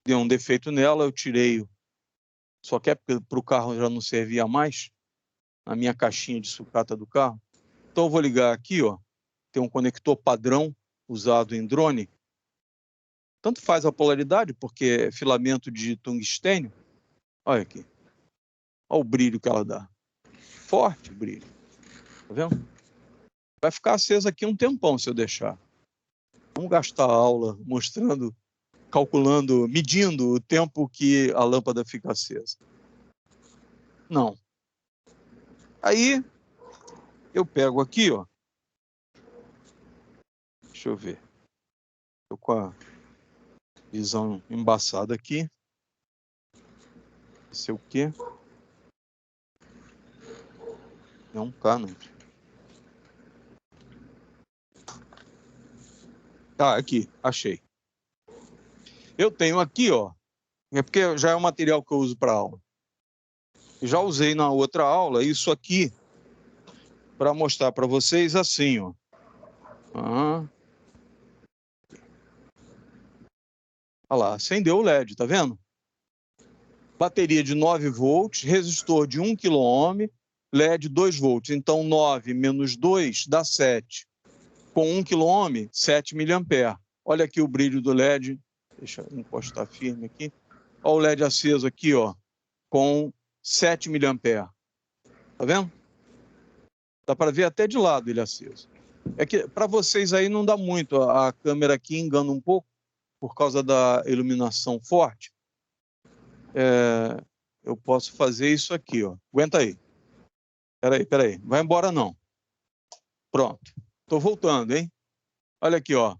S1: Deu um defeito nela, eu tirei, só que é porque para o carro já não servia mais, na minha caixinha de sucata do carro. Então eu vou ligar aqui, ó, tem um conector padrão usado em drone. Tanto faz a polaridade, porque é filamento de tungstênio. Olha aqui. Olha o brilho que ela dá. Forte o brilho. Tá vendo? Vai ficar acesa aqui um tempão se eu deixar. Vamos gastar aula mostrando, calculando, medindo o tempo que a lâmpada fica acesa. Não. Aí, eu pego aqui, ó. Deixa eu ver. Estou com a visão embaçada aqui. Isso é o quê? É um Canon. Ah, aqui, achei. Eu tenho aqui, ó. É porque já é o material que eu uso para aula. Já usei na outra aula isso aqui para mostrar para vocês assim, ó. Olha lá, acendeu o LED, tá vendo? Bateria de 9 volts, resistor de 1 kΩ, LED 2 volts. Então, 9 menos 2 dá 7. Com 1 kΩ, 7 mA. Olha aqui o brilho do LED. Deixa eu encostar firme aqui. Olha o LED aceso aqui, ó, com 7 mA. Tá vendo? Dá para ver até de lado ele aceso. É que para vocês aí não dá muito. A câmera aqui engana um pouco por causa da iluminação forte. Eu posso fazer isso aqui, ó. Aguenta aí. Peraí. Vai embora não. Pronto. Tô voltando, hein? Olha aqui, ó.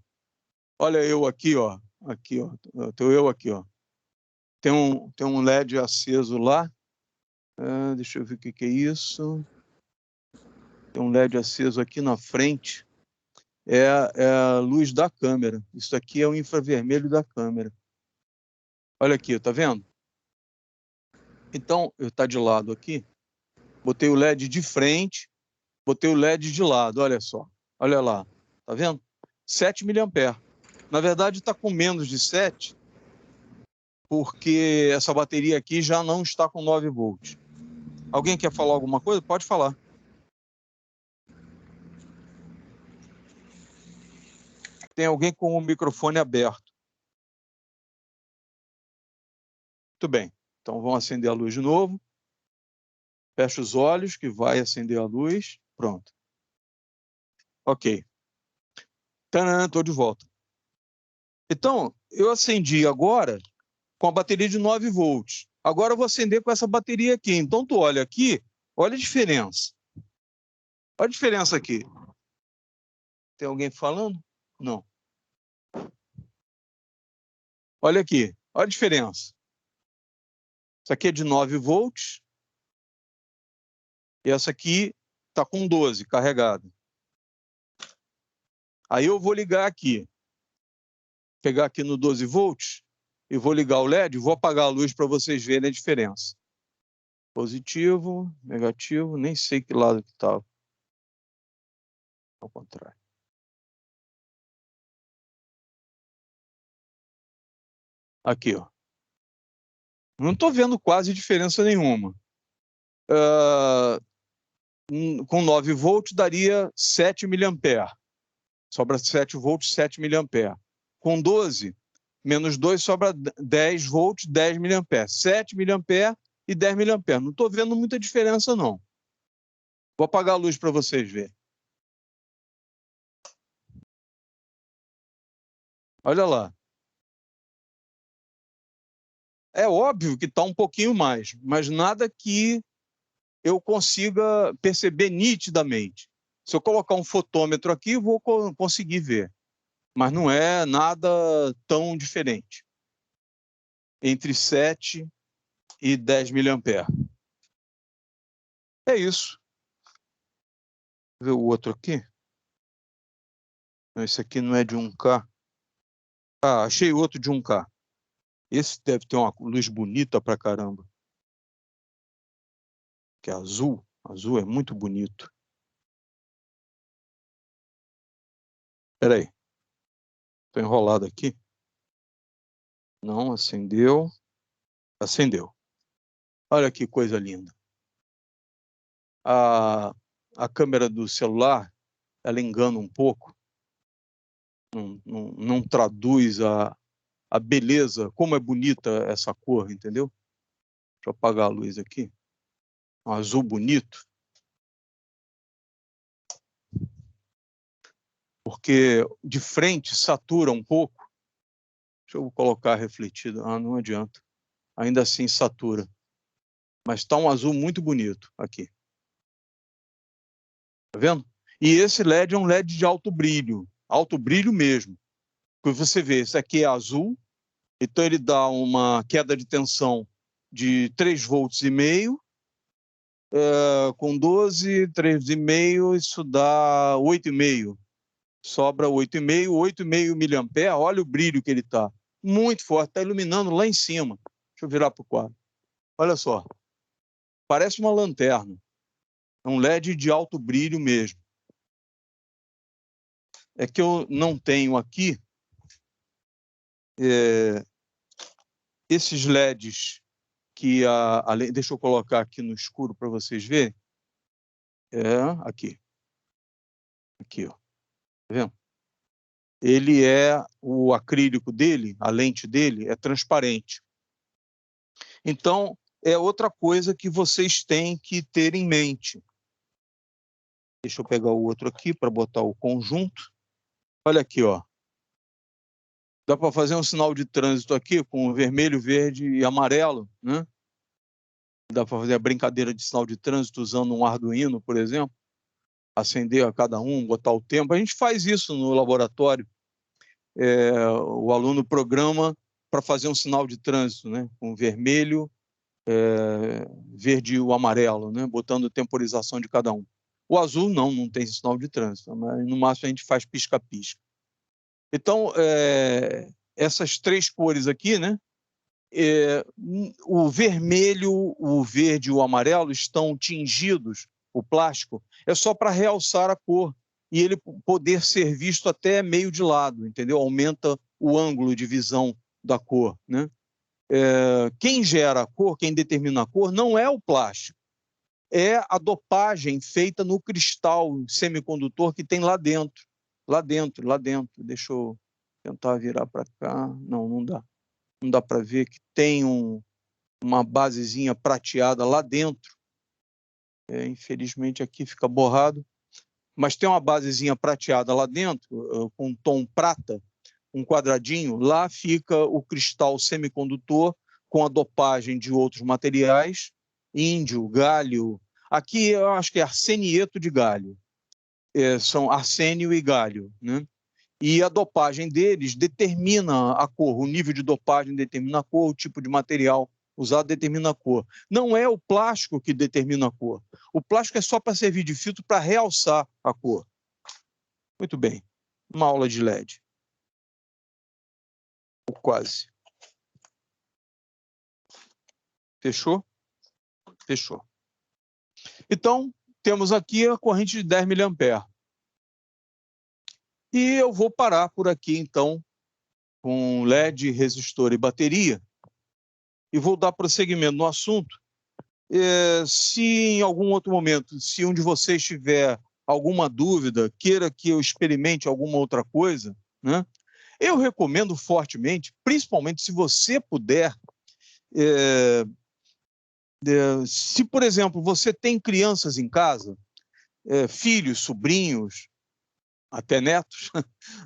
S1: Olha eu aqui, ó. Aqui, ó. Tô eu aqui, ó. Tem um LED aceso lá. Deixa eu ver o que é isso. Tem um LED aceso aqui na frente. É a luz da câmera. Isso aqui é o infravermelho da câmera. Olha aqui, tá vendo? Então, eu tá de lado aqui. Botei o LED de frente. Botei o LED de lado, olha só. Olha lá. Tá vendo? 7 mA. Na verdade, está com menos de 7, porque essa bateria aqui já não está com 9 volts. Alguém quer falar alguma coisa? Pode falar. Tem alguém com o microfone aberto. Muito bem. Então, vamos acender a luz de novo. Fecha os olhos, que vai acender a luz. Pronto. Ok. Tcharam, estou de volta. Então, eu acendi agora com a bateria de 9 volts. Agora eu vou acender com essa bateria aqui. Então, tu olha aqui, olha a diferença. Olha a diferença aqui. Tem alguém falando? Não. Olha aqui, olha a diferença. Isso aqui é de 9 volts. E essa aqui está com 12 carregada. Aí eu vou ligar aqui. Pegar aqui no 12 volts e vou ligar o LED e vou apagar a luz para vocês verem a diferença. Positivo, negativo, nem sei que lado que estava. Ao contrário. Aqui, ó. Não estou vendo quase diferença nenhuma. Com 9 volts daria 7 mA. Sobra 7 volts, 7 mA. Com 12, menos 2 sobra 10 volts, 10 mA. 7 mA e 10 mA. Não estou vendo muita diferença, não. Vou apagar a luz para vocês verem. Olha lá. É óbvio que está um pouquinho mais, mas nada que eu consiga perceber nitidamente. Se eu colocar um fotômetro aqui, eu vou conseguir ver. Mas não é nada tão diferente. Entre 7 e 10 mA. É isso. Vou ver o outro aqui. Esse aqui não é de 1K. Ah, achei outro de 1K. Esse deve ter uma luz bonita pra caramba. Que é azul. Azul é muito bonito. Espera aí. Estou enrolado aqui. Não acendeu. Acendeu. Olha que coisa linda. A câmera do celular, ela engana um pouco. Não traduz a beleza, como é bonita essa cor, entendeu? Deixa eu apagar a luz aqui. Um azul bonito. Porque de frente satura um pouco. Deixa eu colocar refletido. Não adianta. Ainda assim satura. Mas está um azul muito bonito aqui. Tá vendo? E esse LED é um LED de alto brilho mesmo. Porque você vê, esse aqui é azul, então ele dá uma queda de tensão de 3,5 volts, com 12, 3,5, isso dá 8,5. Sobra 8,5 miliampere. Olha o brilho que ele está. Muito forte, está iluminando lá em cima. Deixa eu virar para o quadro. Olha só. Parece uma lanterna. É um LED de alto brilho mesmo. É que eu não tenho aqui esses LEDs que deixa eu colocar aqui no escuro para vocês verem. Aqui. Aqui, ó. Tá vendo? Ele o acrílico dele, a lente dele é transparente. Então, é outra coisa que vocês têm que ter em mente. Deixa eu pegar o outro aqui para botar o conjunto. Olha aqui, ó. Dá para fazer um sinal de trânsito aqui com vermelho, verde e amarelo, né? Dá para fazer a brincadeira de sinal de trânsito usando um Arduino, por exemplo. Acender a cada um, botar o tempo. A gente faz isso no laboratório. O aluno programa para fazer um sinal de trânsito, né? Com vermelho, verde e o amarelo, né? Botando temporização de cada um. O azul não tem sinal de trânsito, mas no máximo a gente faz pisca-pisca. Então, essas três cores aqui, né? O vermelho, o verde e o amarelo estão tingidos, o plástico, é só para realçar a cor e ele poder ser visto até meio de lado, entendeu? Aumenta o ângulo de visão da cor, né? Quem gera a cor, quem determina a cor, não é o plástico, é a dopagem feita no cristal semicondutor que tem lá dentro. Lá dentro. Deixa eu tentar virar para cá. Não dá. Não dá para ver que tem uma basezinha prateada lá dentro. Infelizmente aqui fica borrado. Mas tem uma basezinha prateada lá dentro, com um tom prata, um quadradinho. Lá fica o cristal semicondutor com a dopagem de outros materiais, índio, galho. Aqui eu acho que é arsenieto de galho. São arsênio e galho, né? E a dopagem deles determina a cor, o nível de dopagem determina a cor, o tipo de material usado determina a cor. Não é o plástico que determina a cor. O plástico é só para servir de filtro para realçar a cor. Muito bem. Uma aula de LED. Ou quase. Fechou? Fechou. Então, temos aqui a corrente de 10 mA. E eu vou parar por aqui, então, com LED, resistor e bateria, e vou dar prosseguimento no assunto. Se em algum outro momento, se um de vocês tiver alguma dúvida, queira que eu experimente alguma outra coisa, né? Eu recomendo fortemente, principalmente se você puder, se, por exemplo, você tem crianças em casa, filhos, sobrinhos, até netos,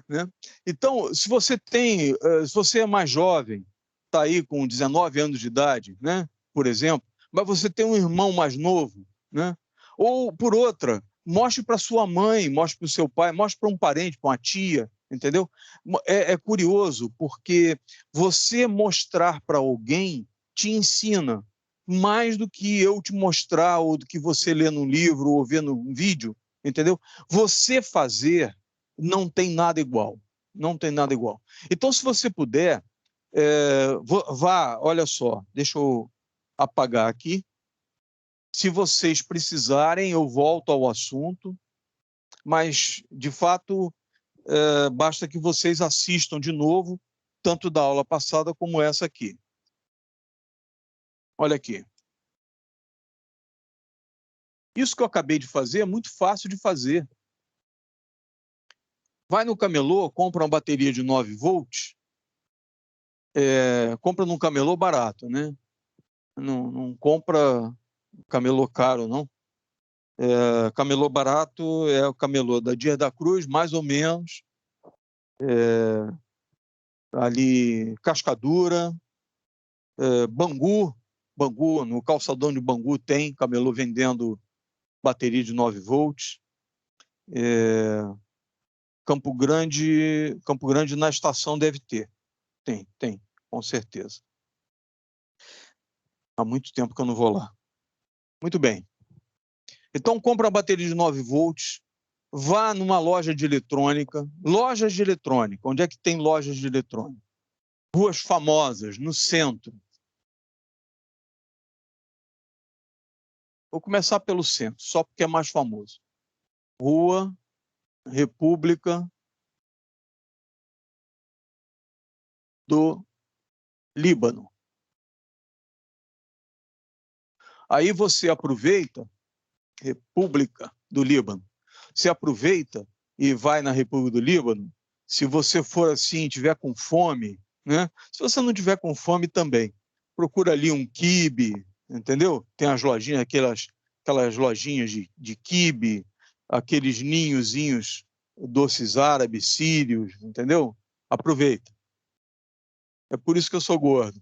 S1: né? Então, se você é mais jovem, está aí com 19 anos de idade, né? Por exemplo, mas você tem um irmão mais novo, né? Ou, por outra, mostre para sua mãe, mostre para o seu pai, mostre para um parente, para uma tia, entendeu? É curioso, porque você mostrar para alguém te ensina mais do que eu te mostrar, ou do que você ler num livro, ou ver num vídeo, entendeu? Você fazer não tem nada igual. Não tem nada igual. Então, se você puder, olha só, deixa eu apagar aqui. Se vocês precisarem, eu volto ao assunto, mas, de fato, basta que vocês assistam de novo tanto da aula passada como essa aqui. Olha aqui. Isso que eu acabei de fazer é muito fácil de fazer. Vai no camelô, compra uma bateria de 9 volts, compra num camelô barato, né? Não compra camelô caro, não. Camelô barato é o camelô da Dias da Cruz, mais ou menos. Ali, Cascadura, Bangu, no calçadão de Bangu tem camelô vendendo bateria de 9 volts. Campo Grande na estação deve ter. Tem, com certeza. Há muito tempo que eu não vou lá. Muito bem. Então, compra uma bateria de 9 volts, vá numa loja de eletrônica. Lojas de eletrônica. Onde é que tem lojas de eletrônica? Ruas famosas, no centro. Vou começar pelo centro, só porque é mais famoso. Rua República do Líbano. Aí você aproveita, República do Líbano, você aproveita e vai na República do Líbano. Se você for assim, tiver com fome, né? Se você não tiver com fome também, procura ali um quibe, entendeu? Tem as lojinhas, aquelas lojinhas de quibe, aqueles ninhozinhos doces árabes, sírios, entendeu? Aproveita. É por isso que eu sou gordo.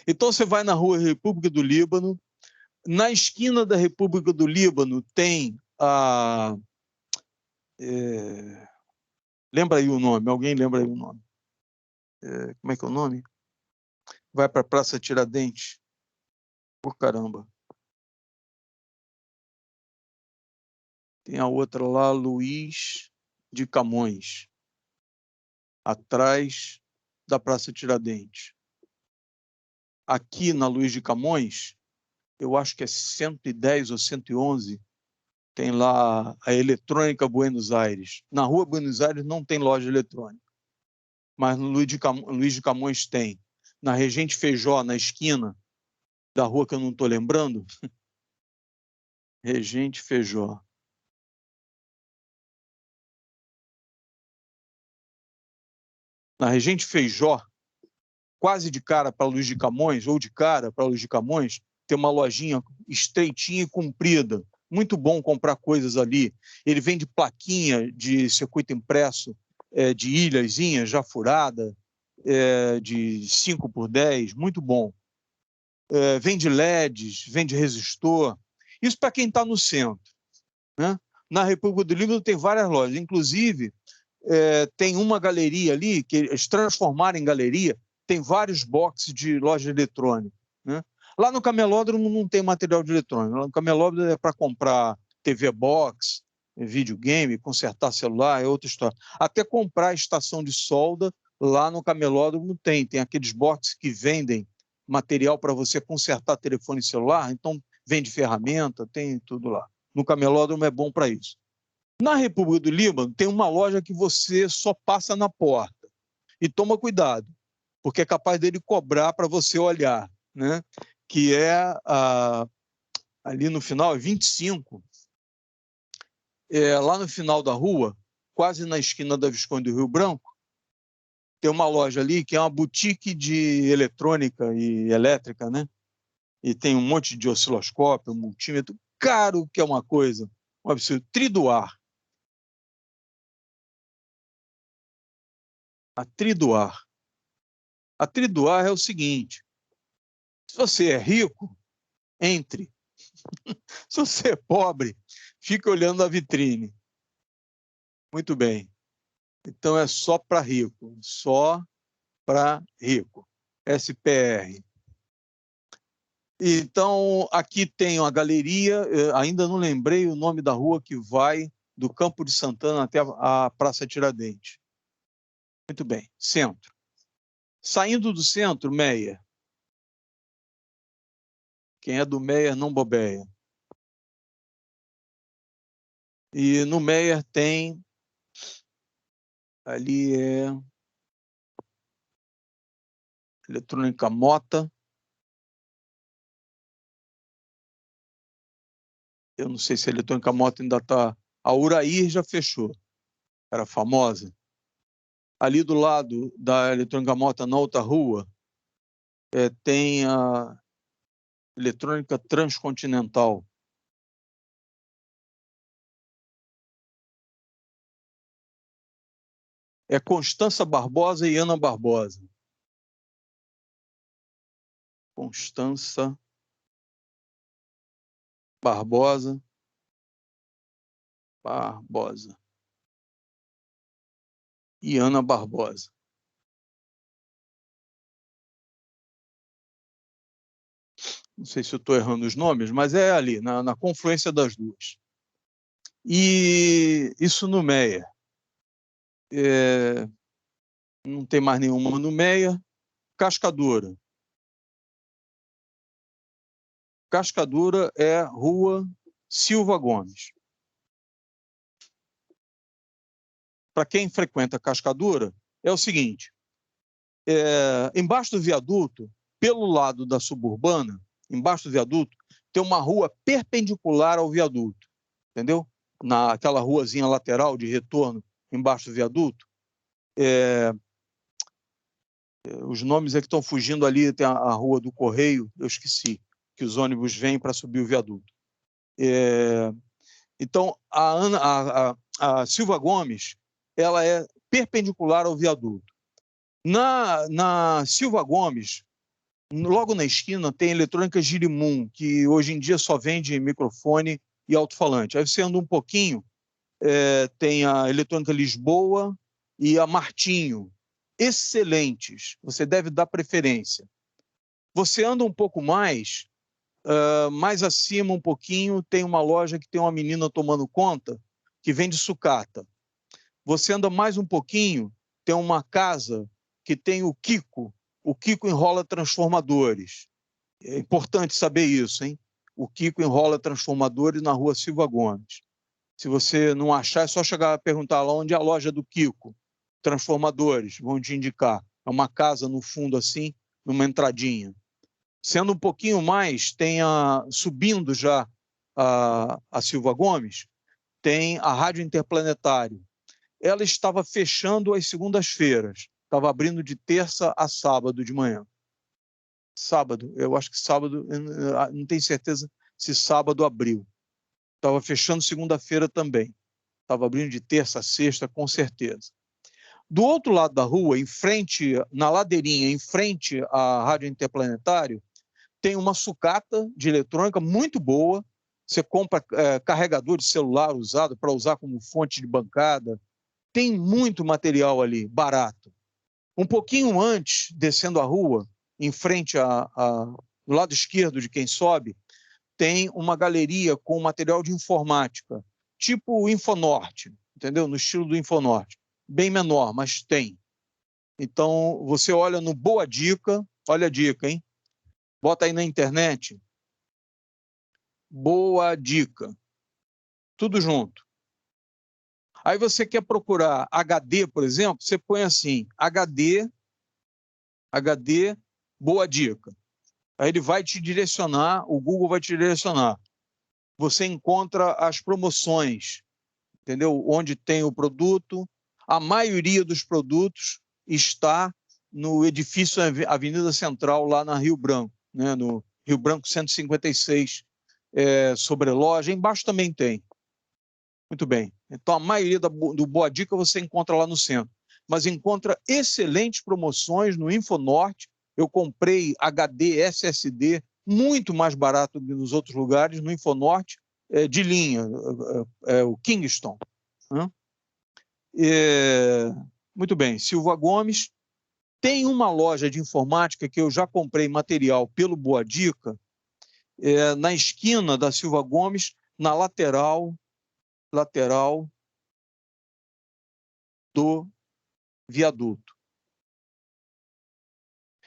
S1: Então você vai na rua República do Líbano. Na esquina da República do Líbano tem a... lembra aí o nome? Alguém lembra aí o nome? Como é que é o nome? Vai para a Praça Tiradentes. Por caramba. Tem a outra lá, Luiz de Camões. Atrás da Praça Tiradentes. Aqui na Luiz de Camões, eu acho que é 110 ou 111, tem lá a Eletrônica Buenos Aires. Na Rua Buenos Aires não tem loja eletrônica, mas no Luiz de Camões tem. Na Regente Feijó, na esquina da rua que eu não estou lembrando, Regente Feijó. Na Regente Feijó, quase de cara para Luiz de Camões, ou de cara para Luiz de Camões, tem uma lojinha estreitinha e comprida. Muito bom comprar coisas ali. Ele vende plaquinha de circuito impresso, de ilhazinha já furada, de 5x10, muito bom. Vende LEDs, vende resistor. Isso para quem está no centro, né? Na República do Líbano tem várias lojas, inclusive tem uma galeria ali, que eles transformaram em galeria, tem vários boxes de loja eletrônica, né? Lá no Camelódromo não tem material de eletrônico. Lá no Camelódromo é para comprar TV box, videogame, consertar celular, é outra história. Até comprar estação de solda, lá no Camelódromo tem aqueles boxes que vendem material para você consertar telefone celular, então vende ferramenta, tem tudo lá. No Camelódromo é bom para isso. Na República do Líbano tem uma loja que você só passa na porta. E toma cuidado, porque é capaz dele cobrar para você olhar, né? Que é ali no final, 25, lá no final da rua, quase na esquina da Visconde do Rio Branco, tem uma loja ali que é uma boutique de eletrônica e elétrica, né? E tem um monte de osciloscópio, multímetro, caro que é uma coisa, um absurdo. Triduar. A Triduar. A Triduar é o seguinte: se você é rico, entre. Se você é pobre, fica olhando a vitrine. Muito bem. Então é só para rico. Só para rico. SPR. Então, aqui tem a galeria, ainda não lembrei o nome da rua que vai do Campo de Santana até a Praça Tiradentes. Muito bem, centro. Saindo do centro, Meia. Quem é do Meia não bobeia. E no Meia tem, ali Eletrônica Mota. Eu não sei se a Eletrônica Mota ainda está... A Urair já fechou, era famosa. Ali do lado da Eletrônica Mota, na outra rua, tem a Eletrônica Transcontinental. É Constança Barbosa e Ana Barbosa. Constança Barbosa. E Ana Barbosa. Não sei se eu estou errando os nomes, mas é ali, na confluência das duas. E isso no Meia. Não tem mais nenhuma no Meia. Cascadura. Cascadura é Rua Silva Gomes. Para quem frequenta Cascadura, é o seguinte, embaixo do viaduto, pelo lado da suburbana, embaixo do viaduto, tem uma rua perpendicular ao viaduto, entendeu? Naquela ruazinha lateral de retorno, embaixo do viaduto. Os nomes é que estão fugindo ali, tem a Rua do Correio, eu esqueci, que os ônibus vêm para subir o viaduto. Então, a Silva Gomes, ela é perpendicular ao viaduto. Na Silva Gomes, logo na esquina, tem a Eletrônica Girimum, que hoje em dia só vende microfone e alto-falante. Aí você anda um pouquinho, tem a Eletrônica Lisboa e a Martinho. Excelentes, você deve dar preferência. Você anda um pouco mais acima um pouquinho, tem uma loja que tem uma menina tomando conta, que vende sucata. Você anda mais um pouquinho, tem uma casa que tem o Kiko enrola transformadores. É importante saber isso, hein? O Kiko enrola transformadores na Rua Silva Gomes. Se você não achar, é só chegar a perguntar lá onde é a loja do Kiko. Transformadores, vão te indicar. É uma casa no fundo assim, numa entradinha. Sendo um pouquinho mais, subindo já a Silva Gomes, tem a Rádio Interplanetário. Ela estava fechando às segundas-feiras, estava abrindo de terça a sábado de manhã. Sábado, eu acho que sábado, não tenho certeza se sábado abriu. Estava fechando segunda-feira também. Estava abrindo de terça a sexta, com certeza. Do outro lado da rua, na ladeirinha, em frente à Rádio Interplanetário, tem uma sucata de eletrônica muito boa. Você compra carregador de celular usado para usar como fonte de bancada. Tem muito material ali, barato. Um pouquinho antes, descendo a rua, em frente do lado esquerdo de quem sobe, tem uma galeria com material de informática, tipo o Infonorte, entendeu? No estilo do Infonorte. Bem menor, mas tem. Então, você olha no Boa Dica, olha a dica, hein? Bota aí na internet. Boa Dica. Tudo junto. Aí você quer procurar HD, por exemplo, você põe assim, HD, Boa Dica. Aí ele vai te direcionar, o Google vai te direcionar. Você encontra as promoções, entendeu? Onde tem o produto. A maioria dos produtos está no edifício Avenida Central, lá na Rio Branco, né? No Rio Branco 156, sobre loja. Embaixo também tem. Muito bem. Então, a maioria do Boa Dica você encontra lá no centro. Mas encontra excelentes promoções no Infonorte. Eu comprei HD, SSD, muito mais barato do que nos outros lugares, no Infonorte, de linha, o Kingston. Né? Muito bem. Silva Gomes. Tem uma loja de informática que eu já comprei material pelo Boa Dica, na esquina da Silva Gomes, na lateral do viaduto.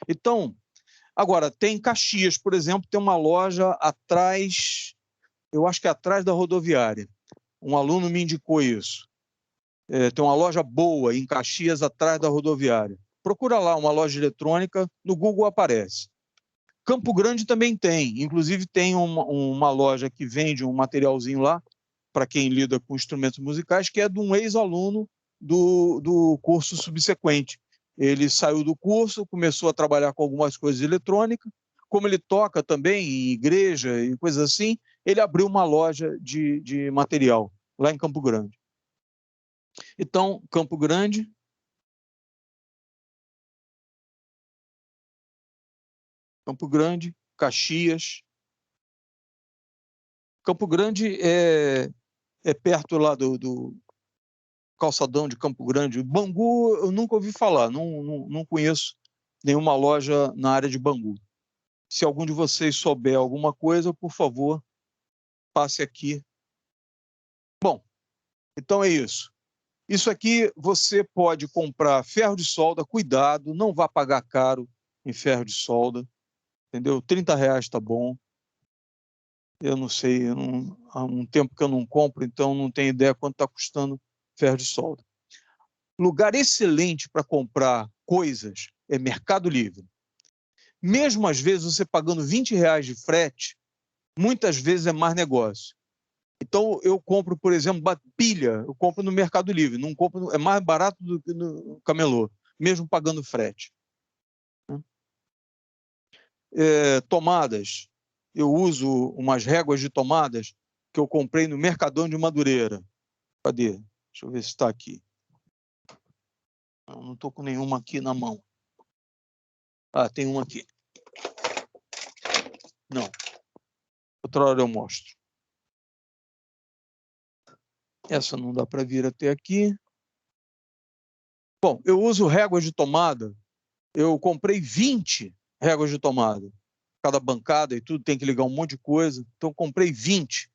S1: Então, agora, tem Caxias, por exemplo, tem uma loja atrás, eu acho que é atrás da rodoviária. Um aluno me indicou isso. Tem uma loja boa em Caxias, atrás da rodoviária. Procura lá uma loja eletrônica, no Google aparece. Campo Grande também tem, inclusive tem uma loja que vende um materialzinho lá, para quem lida com instrumentos musicais, que é de um ex-aluno do curso subsequente. Ele saiu do curso, começou a trabalhar com algumas coisas eletrônicas, como ele toca também em igreja e coisas assim, ele abriu uma loja de material lá em Campo Grande. Então, Campo Grande... Campo Grande, Caxias. Campo Grande é perto lá do calçadão de Campo Grande. Bangu, eu nunca ouvi falar, não conheço nenhuma loja na área de Bangu. Se algum de vocês souber alguma coisa, por favor, passe aqui. Bom, então é isso. Isso aqui você pode comprar ferro de solda, cuidado, não vá pagar caro em ferro de solda. Entendeu? R$30 está bom. Eu não sei, há um tempo que eu não compro, então não tenho ideia quanto está custando ferro de solda. Lugar excelente para comprar coisas é Mercado Livre. Mesmo às vezes você pagando R$20 de frete, muitas vezes é mais negócio. Então eu compro, por exemplo, pilha, eu compro no Mercado Livre, não compro, é mais barato do que no camelô, mesmo pagando frete. Tomadas, eu uso umas réguas de tomadas que eu comprei no Mercadão de Madureira. Cadê? Deixa eu ver se está aqui. Não estou com nenhuma aqui na mão. Ah, tem uma aqui. Não. Outra hora eu mostro. Essa não dá para vir até aqui. Bom, eu uso réguas de tomada. Eu comprei 20 réguas de tomada. Cada bancada e tudo tem que ligar um monte de coisa. Então, comprei 20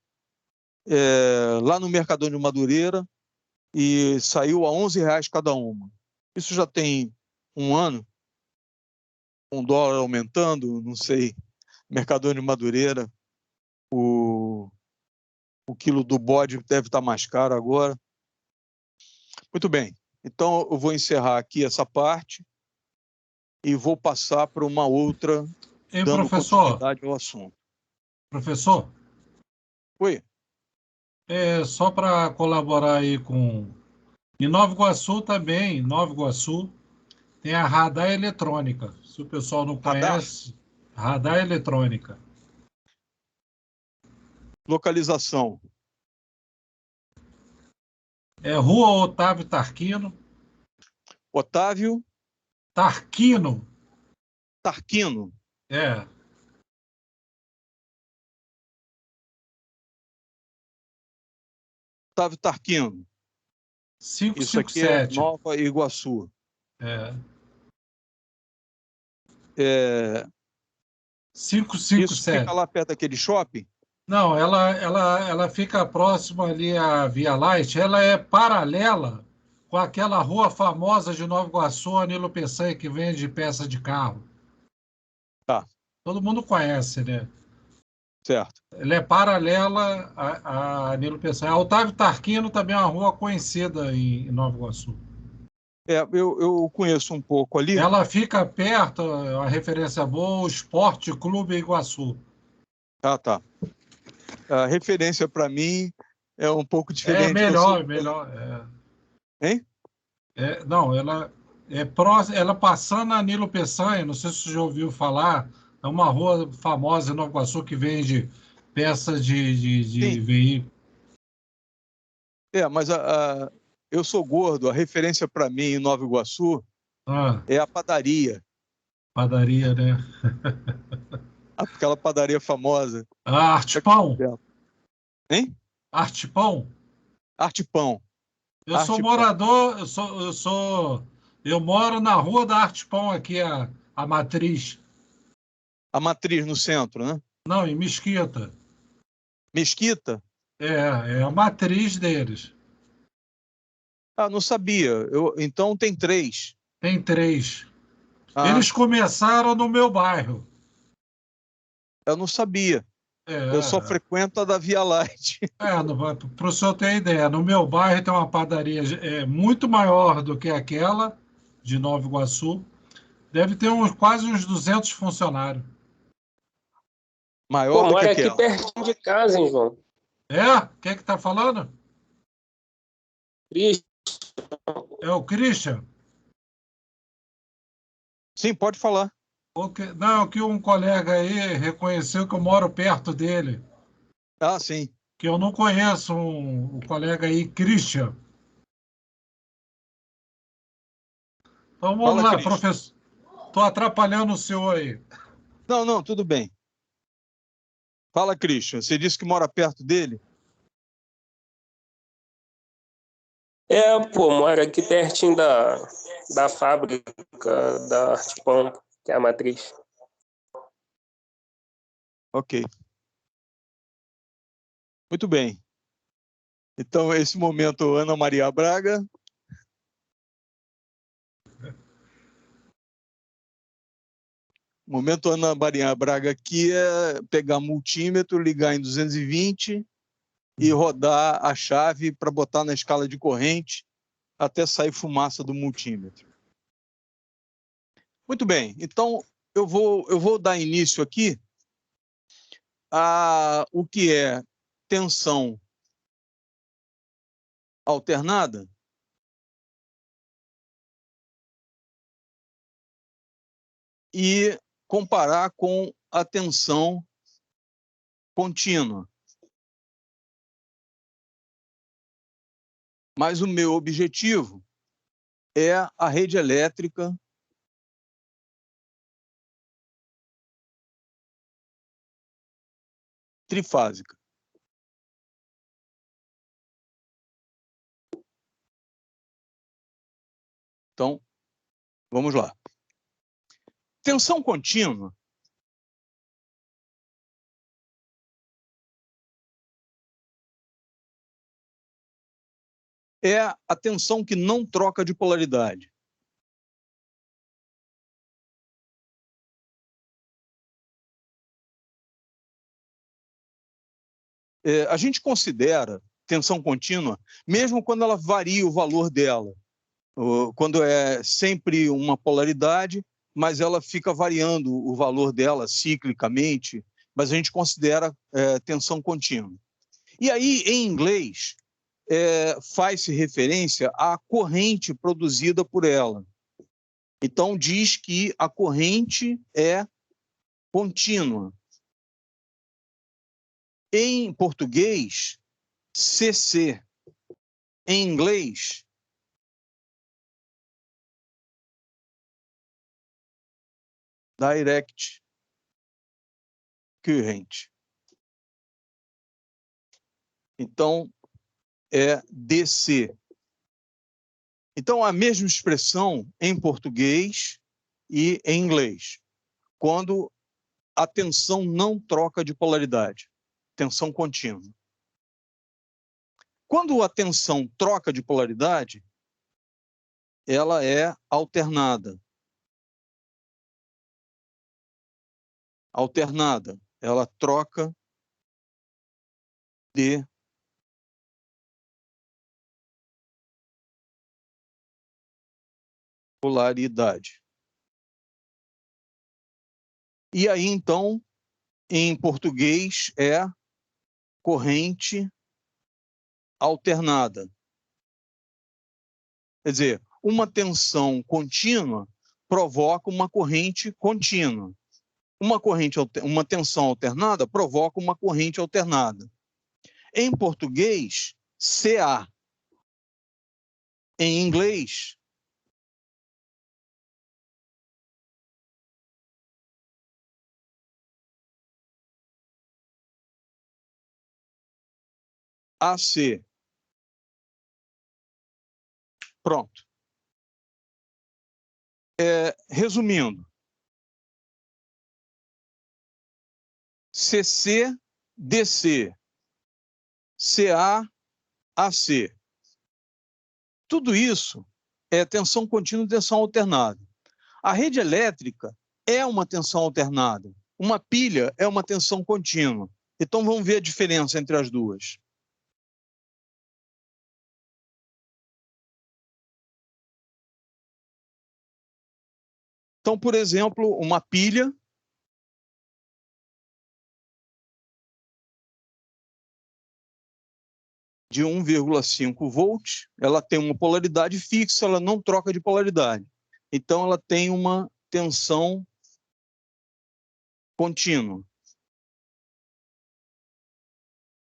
S1: lá no Mercadão de Madureira e saiu a R$11 cada uma. Isso já tem um ano, com o dólar aumentando, não sei, Mercadão de Madureira, o quilo do bode deve estar mais caro agora. Muito bem, então eu vou encerrar aqui essa parte e vou passar para uma outra, dando continuidade ao assunto.
S3: Professor?
S1: Oi.
S3: Só para colaborar aí com... Em Nova Iguaçu também, Nova Iguaçu, tem a Radar Eletrônica. Se o pessoal não conhece, Radar Eletrônica.
S1: Localização.
S3: Rua Otávio Tarquino.
S1: Otávio?
S3: Tarquino.
S1: Tarquino. Otávio Tarquino.
S3: 557.
S1: Isso aqui é Nova Iguaçu.
S3: 557.
S1: Isso fica lá perto daquele shopping?
S3: Não, ela fica próxima ali à Via Light. Ela é paralela com aquela rua famosa de Nova Iguaçu, Anilo Peçanha, que vende peça de carro.
S1: Tá.
S3: Todo mundo conhece, né?
S1: Certo.
S3: Ela é paralela a Anilo Peçanha. A Otávio Tarquino também é uma rua conhecida em Nova Iguaçu.
S1: Eu conheço um pouco ali.
S3: Ela fica perto, a referência boa, o Esporte Clube Iguaçu.
S1: Ah, tá. A referência para mim é um pouco diferente.
S3: Melhor.
S1: Hein?
S3: Não, ela é próxima, ela passando a Anilo Peçanha, não sei se você já ouviu falar, é uma rua famosa em Nova Iguaçu que vende peças de veículo.
S1: Mas eu sou gordo, a referência para mim em Nova Iguaçu é a padaria.
S3: Padaria, né?
S1: Aquela padaria famosa.
S3: Arte Pão.
S1: Hein?
S3: Arte Pão.
S1: Arte Pão.
S3: Eu sou morador, eu moro na rua da Arte Pão aqui, a Matriz.
S1: A Matriz no centro, né?
S3: Não, em Mesquita.
S1: Mesquita?
S3: É a matriz deles.
S1: Ah, não sabia. Então tem 3.
S3: Tem 3. Eles começaram no meu bairro.
S1: Eu não sabia. Eu só frequento a da Via Light.
S3: Para o senhor ter ideia, no meu bairro tem uma padaria muito maior do que aquela de Nova Iguaçu. Deve ter quase uns 200 funcionários.
S1: Maior do que
S5: mora
S1: aquela.
S5: aqui pertinho de casa, hein, João?
S3: É? Quem é que está falando?
S5: Cristo.
S3: É o Christian?
S1: Sim, pode falar.
S3: Não, que um colega aí reconheceu que eu moro perto dele.
S1: Ah, sim.
S3: Que eu não conheço o colega aí, Christian. Então vamos
S1: Fala,
S3: lá,
S1: Christian.
S3: professor. Estou atrapalhando o senhor aí.
S1: Não, tudo bem. Fala, Christian. Você disse que mora perto dele?
S5: Mora aqui pertinho da fábrica da Artpão, que é a matriz.
S1: Ok. Muito bem. Então, esse momento, Ana Maria Braga. O momento Ana Maria Braga aqui é pegar multímetro, ligar em 220 e rodar a chave para botar na escala de corrente até sair fumaça do multímetro. Muito bem. Então, eu vou dar início aqui a o que é tensão alternada e comparar com a tensão contínua. Mas o meu objetivo é a rede elétrica trifásica. Então, vamos lá. Tensão contínua é a tensão que não troca de polaridade. A gente considera tensão contínua, mesmo quando ela varia o valor dela, quando é sempre uma polaridade, mas ela fica variando o valor dela ciclicamente, mas a gente considera tensão contínua. E aí, em inglês, faz-se referência à corrente produzida por ela. Então, diz que a corrente é contínua. Em português, CC. Em inglês, direct current. Então, é DC. Então, a mesma expressão em português e em inglês, quando a tensão não troca de polaridade, tensão contínua. Quando a tensão troca de polaridade, ela é alternada. Alternada, ela troca de polaridade. E aí, então, em português, é corrente alternada. Quer dizer, uma tensão contínua provoca uma corrente contínua. Uma tensão alternada provoca uma corrente alternada. Em português, CA. Em inglês, AC. Pronto. Resumindo, CC, DC, CA, AC. Tudo isso é tensão contínua e tensão alternada. A rede elétrica é uma tensão alternada. Uma pilha é uma tensão contínua. Então, vamos ver a diferença entre as duas. Então, por exemplo, uma pilha de 1,5 volts, ela tem uma polaridade fixa, ela não troca de polaridade. Então, ela tem uma tensão contínua.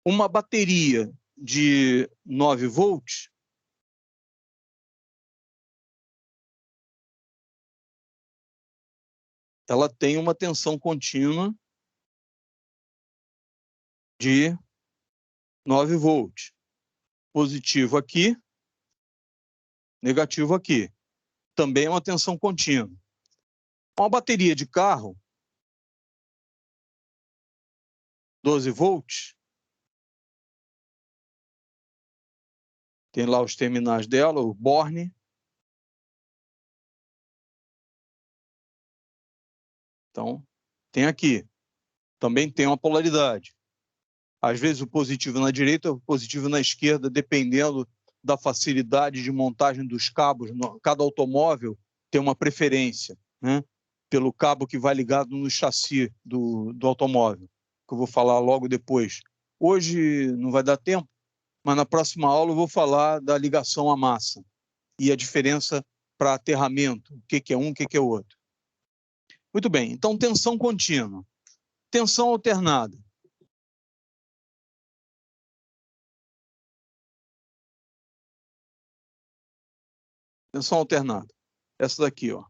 S1: Uma bateria de 9 volts, ela tem uma tensão contínua de 9 volts. Positivo aqui, negativo aqui. Também é uma tensão contínua. Uma bateria de carro, 12 volts, tem lá os terminais dela, o borne. Então, tem aqui. Também tem uma polaridade. Às vezes o positivo na direita, o positivo na esquerda, dependendo da facilidade de montagem dos cabos. Cada automóvel tem uma preferência, né, pelo cabo que vai ligado no chassi do automóvel, que eu vou falar logo depois. Hoje não vai dar tempo, mas na próxima aula eu vou falar da ligação à massa e a diferença para aterramento, o que é um, o que é outro. Muito bem, então tensão contínua. Tensão alternada. Tensão alternada. Essa daqui, ó.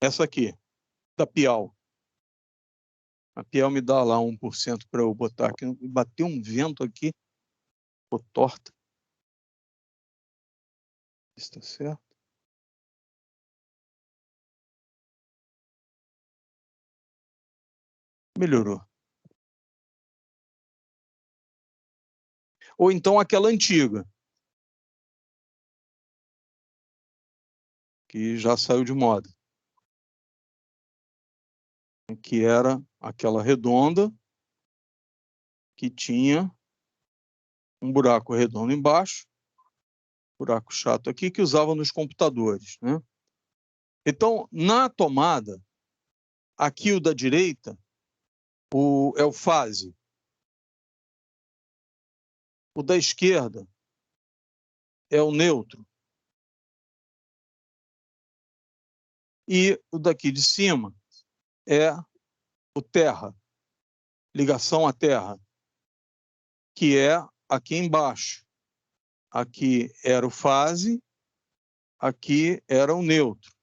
S1: Essa aqui, da Piau. A Piau me dá lá 1% para eu botar aqui. Bateu um vento aqui. Ficou torta. Está certo? Melhorou. Ou então aquela antiga, que já saiu de moda, que era aquela redonda, que tinha um buraco redondo embaixo, buraco chato aqui, que usava nos computadores, né? Então, na tomada, aqui o da direita é o fase. O da esquerda é o neutro. E o daqui de cima é o terra, ligação à terra, que é aqui embaixo. Aqui era o fase, aqui era o neutro.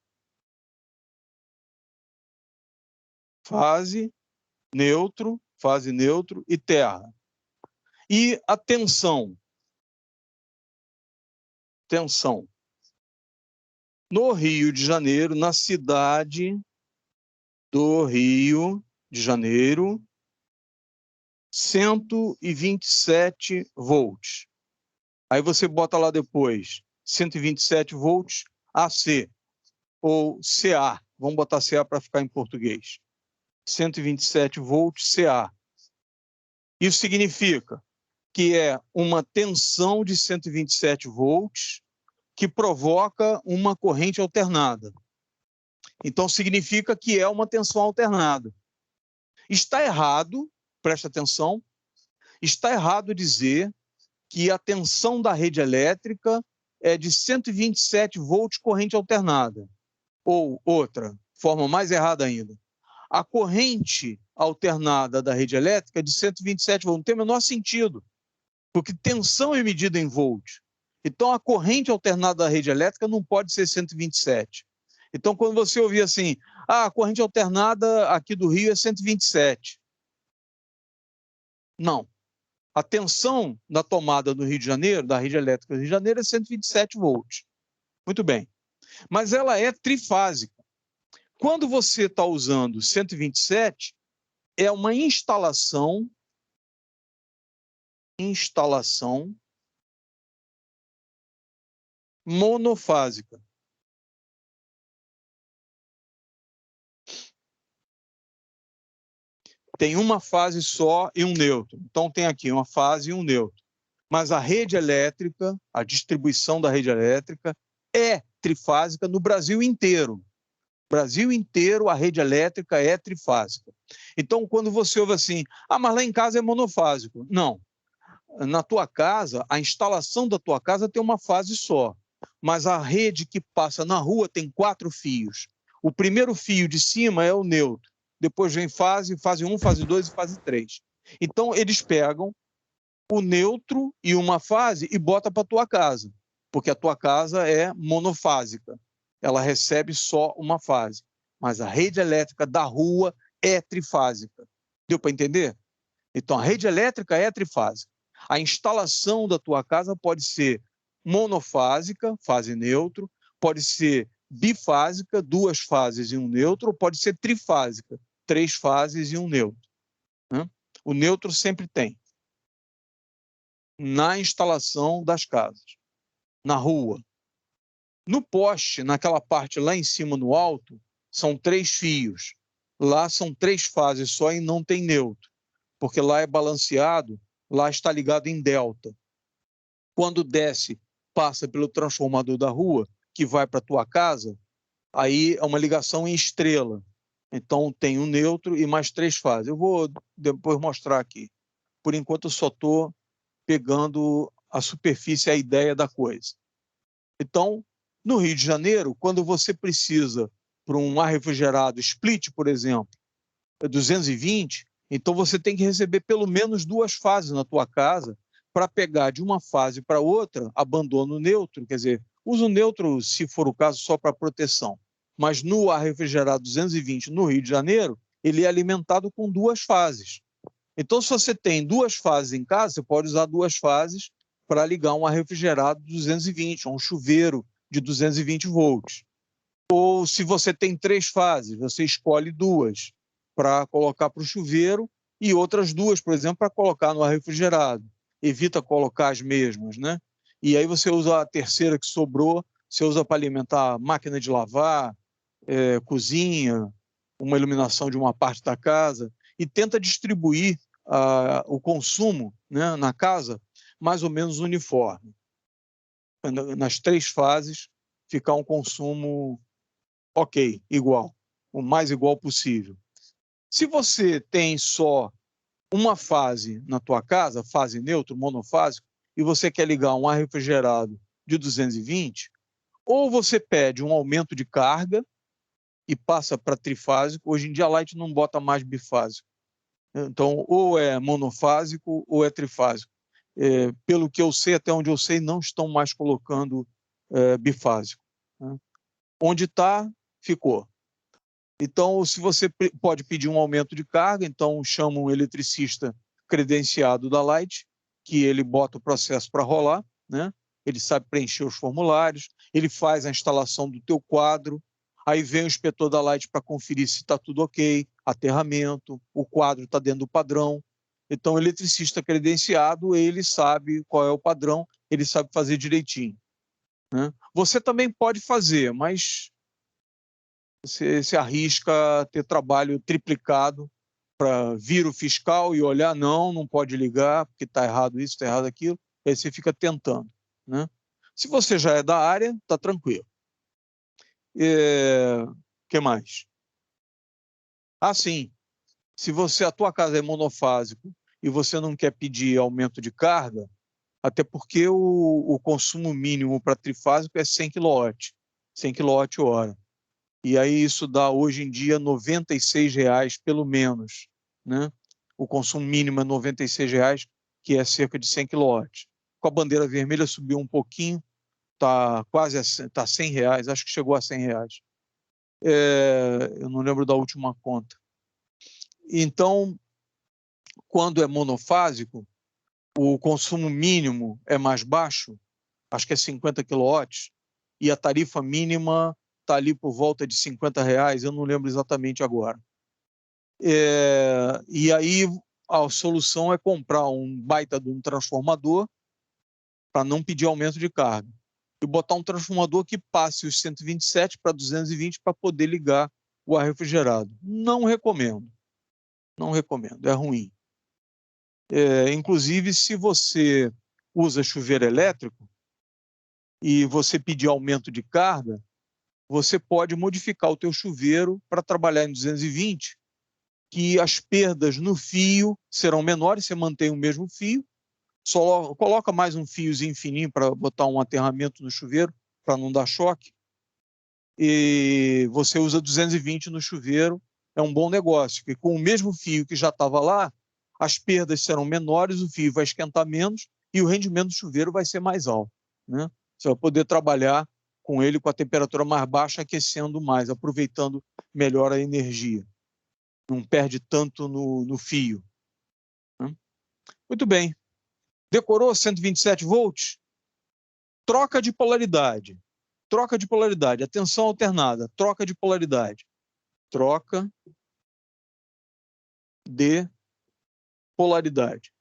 S1: Fase, neutro e terra. E a tensão. Tensão. No Rio de Janeiro, na cidade do Rio de Janeiro, 127 volts. Aí você bota lá depois 127 volts AC ou CA. Vamos botar CA para ficar em português. 127 volts CA. Isso significa que é uma tensão de 127 volts que provoca uma corrente alternada. Então, significa que é uma tensão alternada. Está errado, presta atenção, está errado dizer que a tensão da rede elétrica é de 127 volts corrente alternada. Ou outra, forma mais errada ainda, a corrente alternada da rede elétrica é de 127 volts. Não tem o menor sentido, porque tensão é medida em volts. Então, a corrente alternada da rede elétrica não pode ser 127. Então, quando você ouvir assim, a corrente alternada aqui do Rio é 127. Não. A tensão da tomada do Rio de Janeiro, da rede elétrica do Rio de Janeiro, é 127 volts. Muito bem. Mas ela é trifásica. Quando você está usando 127, é uma instalação monofásica. tem uma fase só e um neutro. Então, tem aqui uma fase e um neutro. Mas a rede elétrica, a distribuição da rede elétrica é trifásica no Brasil inteiro. Brasil inteiro, a rede elétrica é trifásica. Então, quando você ouve assim, mas lá em casa é monofásico. Não. Na tua casa, a instalação da tua casa tem uma fase só. Mas a rede que passa na rua tem 4 fios. O primeiro fio de cima é o neutro. Depois vem fase 1, fase 2 e fase 3. Então, eles pegam o neutro e uma fase e botam para a tua casa, porque a tua casa é monofásica. Ela recebe só uma fase. Mas a rede elétrica da rua é trifásica. Deu para entender? Então, a rede elétrica é trifásica. A instalação da tua casa pode ser monofásica, fase neutro, pode ser bifásica, 2 fases e um neutro, ou pode ser trifásica, 3 fases e um neutro. O neutro sempre tem. Na instalação das casas, na rua. No poste, naquela parte lá em cima, no alto, são 3 fios. Lá são 3 fases só e não tem neutro, porque lá é balanceado, lá está ligado em delta. Quando desce, passa pelo transformador da rua, que vai para a tua casa, aí é uma ligação em estrela. Então, tem um neutro e mais 3 fases. Eu vou depois mostrar aqui. Por enquanto, eu só estou pegando a superfície, a ideia da coisa. Então, no Rio de Janeiro, quando você precisa para um ar refrigerado split, por exemplo, 220, então você tem que receber pelo menos 2 fases na tua casa para pegar de uma fase para outra, abandono o neutro, quer dizer, usa o neutro, se for o caso, só para proteção. Mas no ar refrigerado 220 no Rio de Janeiro, ele é alimentado com 2 fases. Então, se você tem 2 fases em casa, você pode usar 2 fases para ligar um ar refrigerado 220, um chuveiro de 220 volts. Ou se você tem 3 fases, você escolhe 2 para colocar para o chuveiro e outras 2, por exemplo, para colocar no ar refrigerado. Evita colocar as mesmas, né? E aí você usa a terceira que sobrou, você usa para alimentar máquina de lavar, cozinha, uma iluminação de uma parte da casa, e tenta distribuir o consumo, né, na casa mais ou menos uniforme. Nas 3 fases, ficar um consumo ok, igual, o mais igual possível. Se você tem só uma fase na tua casa, fase neutro, monofásico, e você quer ligar um ar refrigerado de 220, ou você pede um aumento de carga e passa para trifásico. Hoje em dia a Light não bota mais bifásico. Então, ou é monofásico ou é trifásico. Pelo que eu sei, até onde eu sei, não estão mais colocando bifásico. Né? Onde está, ficou. Então, se você pode pedir um aumento de carga, então chama um eletricista credenciado da Light, que ele bota o processo para rolar, né? Ele sabe preencher os formulários, ele faz a instalação do teu quadro, aí vem o inspetor da Light para conferir se está tudo ok, aterramento, o quadro está dentro do padrão. Então, o eletricista credenciado, ele sabe qual é o padrão, ele sabe fazer direitinho. Né? Você também pode fazer, mas você se arrisca a ter trabalho triplicado para vir o fiscal e olhar, não pode ligar, porque está errado isso, está errado aquilo, e aí você fica tentando. Né? Se você já é da área, está tranquilo. Que mais? Sim. Se a tua casa é monofásico e você não quer pedir aumento de carga, até porque o consumo mínimo para trifásico é 100 kW, 100 kWh. E aí isso dá, hoje em dia, R$ 96,00 pelo menos. Né? O consumo mínimo é R$ 96,00, que é cerca de 100 kW. Com a bandeira vermelha subiu um pouquinho, está quase tá R$ 100,00, acho que chegou a R$ 100,00. Eu não lembro da última conta. Então, quando é monofásico, o consumo mínimo é mais baixo, acho que é 50 kW, e a tarifa mínima está ali por volta de R$ 50,00, eu não lembro exatamente agora. E aí a solução é comprar um baita de um transformador para não pedir aumento de carga. E botar um transformador que passe os 127 para 220 para poder ligar o ar refrigerado. Não recomendo. Não recomendo, é ruim. Inclusive, se você usa chuveiro elétrico e você pedir aumento de carga, você pode modificar o teu chuveiro para trabalhar em 220, que as perdas no fio serão menores, você mantém o mesmo fio, só coloca mais um fiozinho fininho para botar um aterramento no chuveiro, para não dar choque, e você usa 220 no chuveiro, é um bom negócio, porque com o mesmo fio que já estava lá, as perdas serão menores, o fio vai esquentar menos e o rendimento do chuveiro vai ser mais alto, né? Você vai poder trabalhar com ele com a temperatura mais baixa, aquecendo mais, aproveitando melhor a energia. Não perde tanto no fio, né? Muito bem. Decorou 127 volts? Troca de polaridade. Troca de polaridade. Atenção alternada. Troca de polaridade. Troca de polaridade.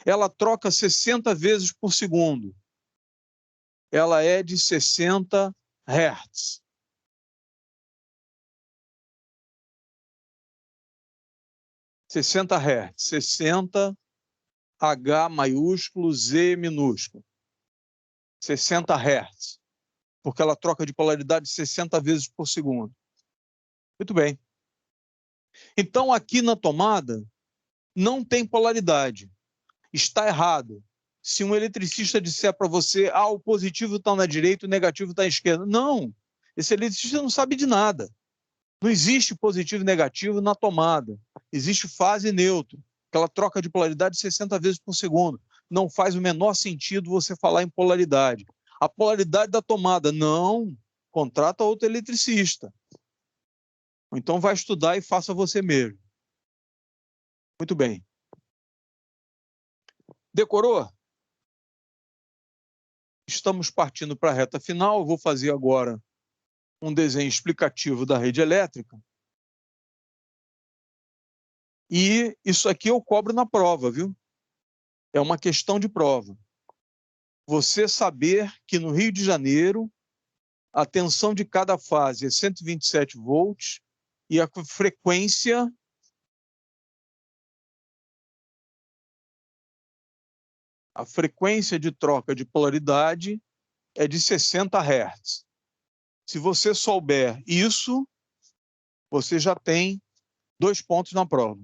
S1: Ela troca 60 vezes por segundo. Ela é de 60 Hz. Hz. 60 H maiúsculo, Z minúsculo. 60 Hz. Porque ela troca de polaridade 60 vezes por segundo. Muito bem. Então, aqui na tomada, não tem polaridade. Está errado. Se um eletricista disser para você, o positivo está na direita, o negativo está à esquerda. Não. Esse eletricista não sabe de nada. Não existe positivo e negativo na tomada. Existe fase e neutro. Aquela troca de polaridade 60 vezes por segundo. Não faz o menor sentido você falar em polaridade. A polaridade da tomada, não. Contrata outro eletricista. Ou então vai estudar e faça você mesmo. Muito bem. Decorou? Estamos partindo para a reta final. Eu vou fazer agora um desenho explicativo da rede elétrica. E isso aqui eu cobro na prova, viu? É uma questão de prova. Você saber que no Rio de Janeiro a tensão de cada fase é 127 volts e a frequência de troca de polaridade é de 60 Hz. Se você souber isso, você já tem 2 pontos na prova.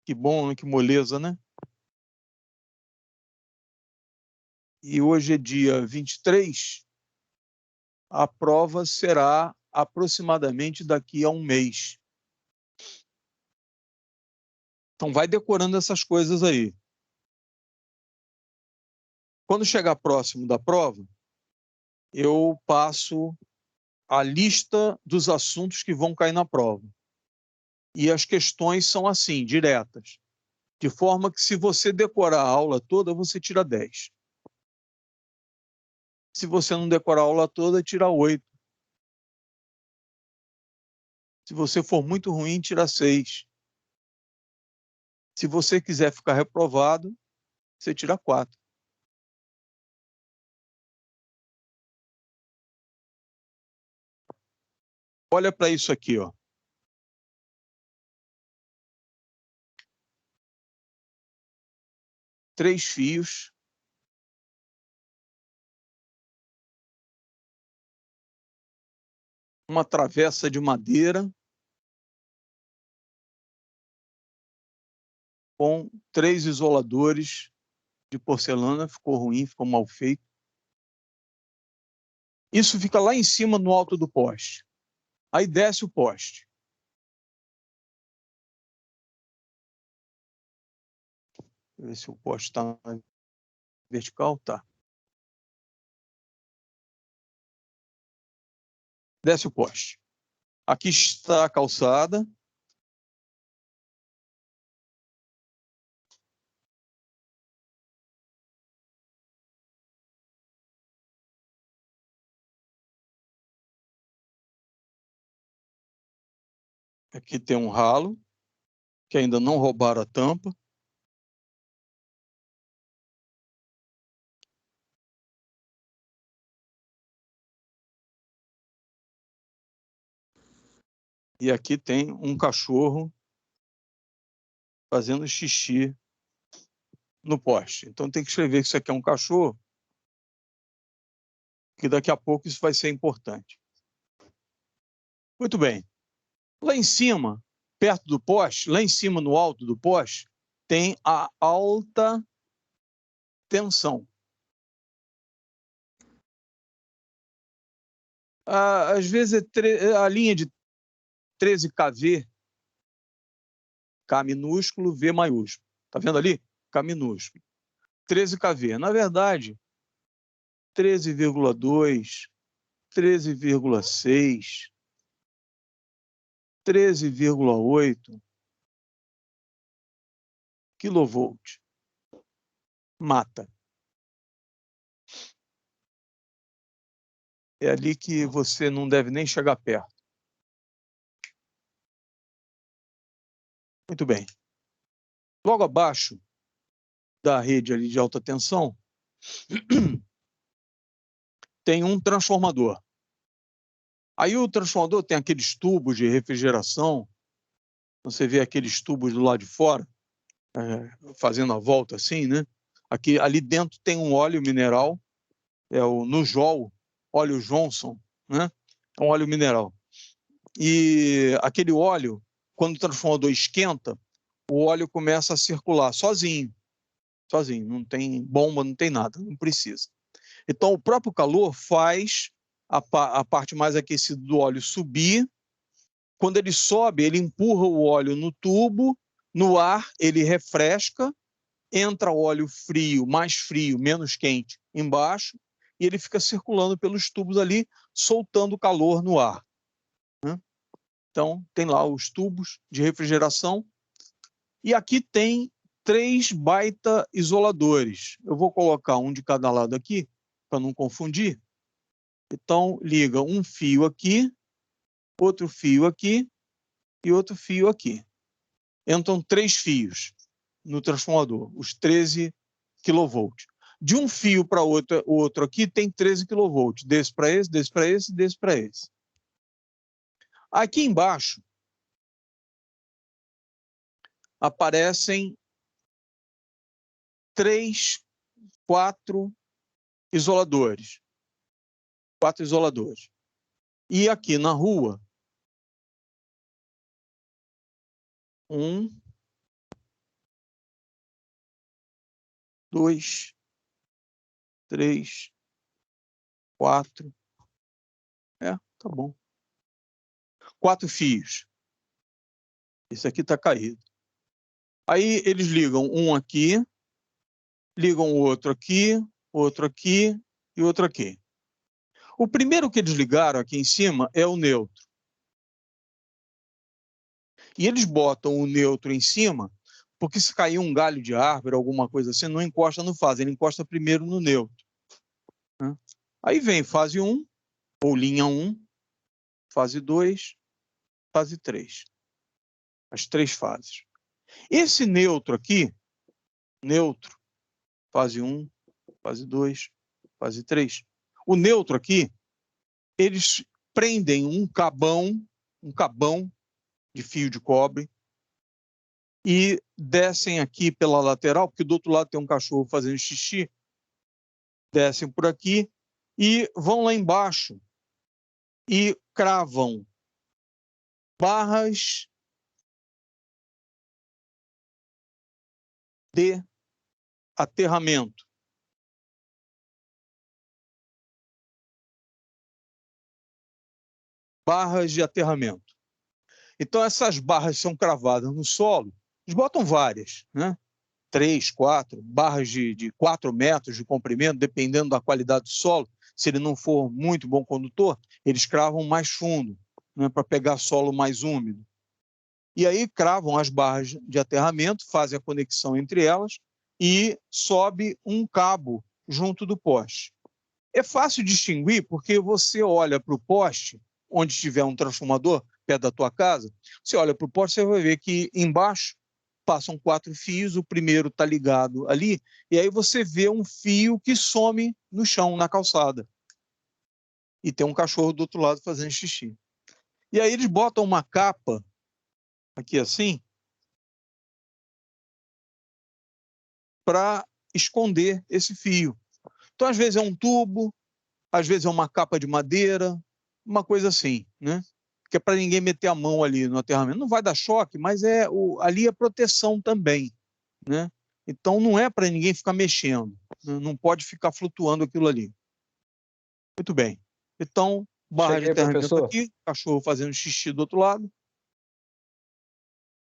S1: Que bom, que moleza, né? E hoje é dia 23, a prova será aproximadamente daqui a um mês. Então vai decorando essas coisas aí. Quando chegar próximo da prova, eu passo a lista dos assuntos que vão cair na prova. E as questões são assim, diretas. De forma que se você decorar a aula toda, você tira 10. Se você não decorar a aula toda, tira 8. Se você for muito ruim, tira 6. Se você quiser ficar reprovado, você tira 4. Olha para isso aqui, ó. Três fios. Uma travessa de madeira com 3 isoladores de porcelana. Ficou ruim, ficou mal feito. Isso fica lá em cima, no alto do poste. Aí desce o poste. Deixa eu ver se o poste está na vertical. Tá. Desce o poste. Aqui está a calçada. Aqui tem um ralo, que ainda não roubaram a tampa. E aqui tem um cachorro fazendo xixi no poste. Então tem que escrever que isso aqui é um cachorro, que daqui a pouco isso vai ser importante. Muito bem. Lá em cima, perto do poste, lá em cima no alto do poste, tem a alta tensão. Às vezes a linha de 13 kV, K minúsculo, V maiúsculo. Está vendo ali? K minúsculo. 13 kV. Na verdade, 13,2, 13,6, 13,8 quilovolt. Mata. É ali que você não deve nem chegar perto. Muito bem. Logo abaixo da rede ali de alta tensão, tem um transformador. Aí o transformador tem aqueles tubos de refrigeração, você vê aqueles tubos do lado de fora, fazendo a volta assim, né? Aqui, ali dentro tem um óleo mineral, é o Nujol, óleo Johnson, né? É um óleo mineral. E aquele óleo, quando o transformador esquenta, o óleo começa a circular sozinho, não tem bomba, não tem nada, não precisa. Então, o próprio calor faz a parte mais aquecida do óleo subir. Quando ele sobe, ele empurra o óleo no tubo, no ar ele refresca, entra óleo frio, mais frio, menos quente, embaixo, e ele fica circulando pelos tubos ali, soltando calor no ar. Então, tem lá os tubos de refrigeração. E aqui tem 3 baita isoladores. Eu vou colocar um de cada lado aqui, para não confundir. Então, liga um fio aqui, outro fio aqui e outro fio aqui. Entram 3 fios no transformador, os 13 kV. De um fio para o outro aqui tem 13 kV, desse para esse, desse para esse, desse para esse. Aqui embaixo aparecem 3, 4 isoladores. 4 isoladores. E aqui na rua, 1, 2, 3, 4. Tá bom. 4 fios. Esse aqui está caído. Aí eles ligam um aqui, ligam o outro aqui e outro aqui. O primeiro que eles ligaram aqui em cima é o neutro. E eles botam o neutro em cima, porque se cair um galho de árvore, alguma coisa assim, não encosta no fase, ele encosta primeiro no neutro. Aí vem fase 1, ou linha 1, fase 2, fase 3. As 3 fases. Esse neutro aqui, neutro, fase 1, fase 2, fase 3. O neutro aqui, eles prendem um cabão de fio de cobre e descem aqui pela lateral, porque do outro lado tem um cachorro fazendo xixi, descem por aqui e vão lá embaixo e cravam barras de aterramento. Barras de aterramento. Então, essas barras são cravadas no solo, eles botam várias, né? 3, 4, barras de 4 metros de comprimento, dependendo da qualidade do solo. Se ele não for muito bom condutor, eles cravam mais fundo, né, para pegar solo mais úmido. E aí cravam as barras de aterramento, fazem a conexão entre elas e sobe um cabo junto do poste. É fácil distinguir porque você olha para o poste, onde tiver um transformador perto da tua casa, você olha para o poste, você vai ver que embaixo passam 4 fios, o primeiro está ligado ali, e aí você vê um fio que some no chão, na calçada. E tem um cachorro do outro lado fazendo xixi. E aí eles botam uma capa, aqui assim, para esconder esse fio. Então, às vezes é um tubo, às vezes é uma capa de madeira, uma coisa assim, né? Que é para ninguém meter a mão ali no aterramento. Não vai dar choque, mas ali é proteção também, né? Então, não é para ninguém ficar mexendo, né? Não pode ficar flutuando aquilo ali. Muito bem. Então, barra de aterramento
S2: professor.
S1: aqui, cachorro fazendo xixi do outro lado,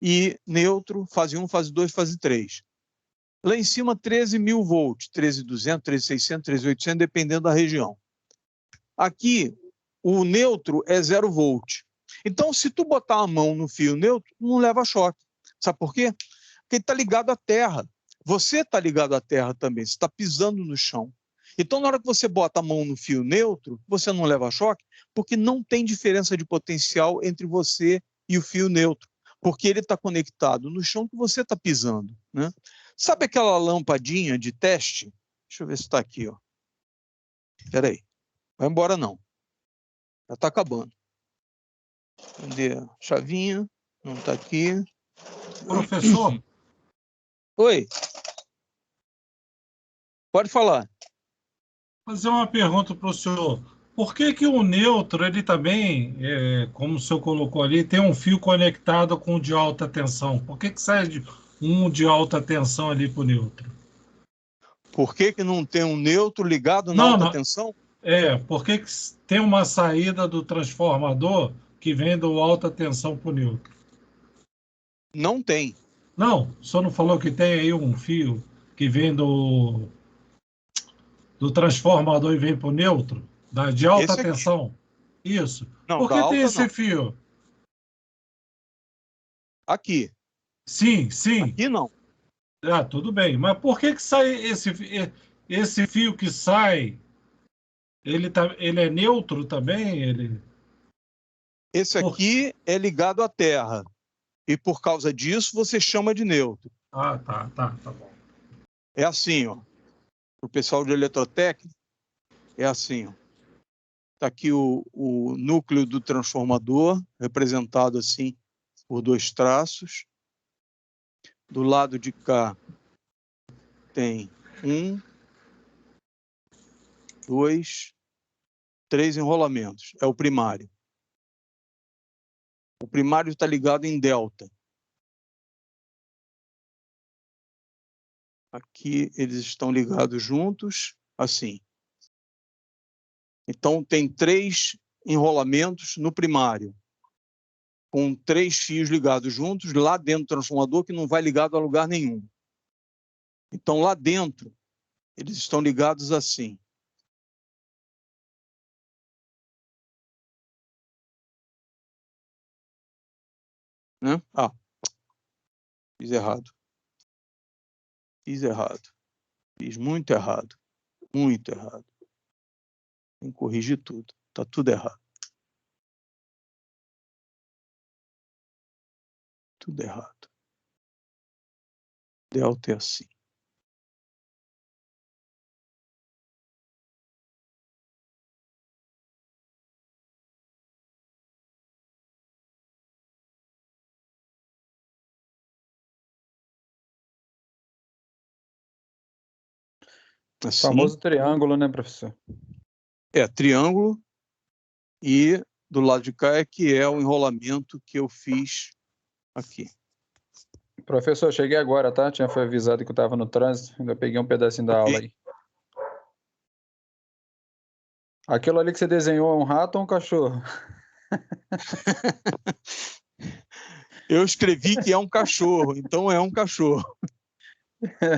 S1: e neutro, fase 1, fase 2, fase 3. Lá em cima, 13.000 volts, 13.200, 13.600, 13.800, dependendo da região. Aqui, o neutro é 0 volt. Então, se tu botar a mão no fio neutro, não leva choque. Sabe por quê? Porque ele está ligado à terra. Você está ligado à terra também, você está pisando no chão. Então, na hora que você bota a mão no fio neutro, você não leva choque, porque não tem diferença de potencial entre você e o fio neutro, porque ele está conectado no chão que você está pisando, né? Sabe aquela lampadinha de teste? Deixa eu ver se está aqui, ó. Espera aí. Vai embora, não. Já está acabando. Cadê a chavinha? Não está aqui.
S3: Professor,
S1: Oi. Pode falar.
S3: fazer uma pergunta para o senhor. Por que que o neutro, ele também, como o senhor colocou ali, tem um fio conectado com o de alta tensão? Por que que sai um de alta tensão ali para o neutro?
S1: Por que não tem um neutro ligado na
S3: Não,
S1: alta
S3: não.
S1: tensão?
S3: Por que que tem uma saída do transformador que vem do alta tensão para o neutro?
S1: Não tem.
S3: Não, o senhor não falou que tem aí um fio que vem do transformador e vem para o neutro? De alta
S1: Esse aqui.
S3: tensão? Isso.
S1: Não,
S3: Por
S1: da
S3: que tem
S1: alta
S3: esse
S1: não.
S3: fio?
S1: Aqui.
S3: Sim, sim.
S1: Aqui não.
S3: Ah, tudo bem. Mas por que que sai esse fio que sai? Ele é neutro também?
S1: Esse
S3: Por...
S1: aqui é ligado à terra. E por causa disso você chama de neutro.
S3: Ah, tá bom.
S1: É assim, ó. Para o pessoal de eletrotécnica, é assim, ó. Está aqui o núcleo do transformador, representado assim por 2 traços. Do lado de cá tem 1, 2, 3 enrolamentos. É o primário. O primário está ligado em delta. Aqui eles estão ligados juntos, assim. Então, tem 3 enrolamentos no primário, com 3 fios ligados juntos, lá dentro do transformador, que não vai ligado a lugar nenhum. Então, lá dentro, eles estão ligados assim. Né? Ah, fiz errado. Fiz errado. Fiz muito errado. Muito errado. Tem que corrigir tudo. Está tudo errado. Tudo errado. Delta é assim.
S2: O
S1: Assim.
S2: famoso triângulo, né, professor?
S1: É, triângulo. E do lado de cá é que é o enrolamento que eu fiz aqui.
S2: Professor, cheguei agora, tá? Foi avisado que eu estava no trânsito, ainda peguei um pedacinho da aula aí. Aquilo ali que você desenhou é um rato ou um cachorro?
S1: Eu escrevi que é um cachorro, então é um cachorro.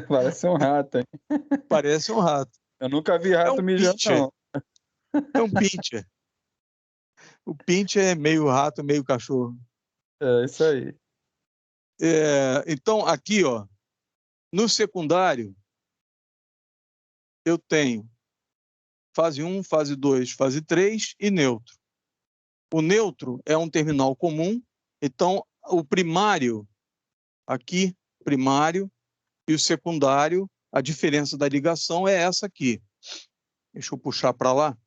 S2: Parece um rato, hein?
S1: Parece um rato.
S2: Eu nunca vi
S1: É
S2: rato
S1: um
S2: mijando,
S1: pincher.
S2: não.
S1: É um pincher. O pincher é meio rato, meio cachorro.
S2: É isso aí.
S1: Então, aqui, ó, no secundário, eu tenho fase 1, fase 2, fase 3 e neutro. O neutro é um terminal comum, então o primário, aqui, primário, e o secundário, a diferença da ligação é essa aqui. Deixa eu puxar para lá.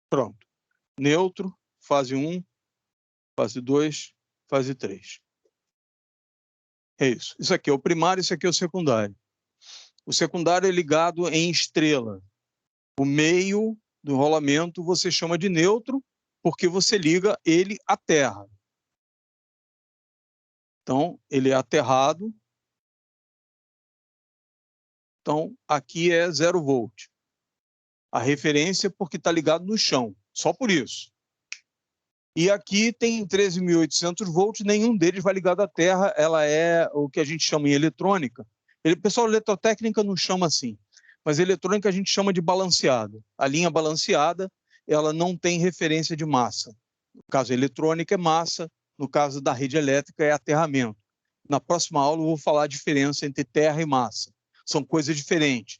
S1: Pronto. Neutro, fase 1, fase 2, fase 3. É isso. Isso aqui é o primário, isso aqui é o secundário. O secundário é ligado em estrela. O meio do rolamento você chama de neutro, porque você liga ele à Terra. Então, ele é aterrado. Então, aqui é 0 volt. A referência porque está ligado no chão, só por isso. E aqui tem 13.800 volts, nenhum deles vai ligado à Terra, ela é o que a gente chama em eletrônica. O pessoal eletrotécnica não chama assim, mas eletrônica a gente chama de balanceada. A linha balanceada, ela não tem referência de massa. No caso eletrônica é massa, no caso da rede elétrica é aterramento. Na próxima aula eu vou falar a diferença entre terra e massa. São coisas diferentes.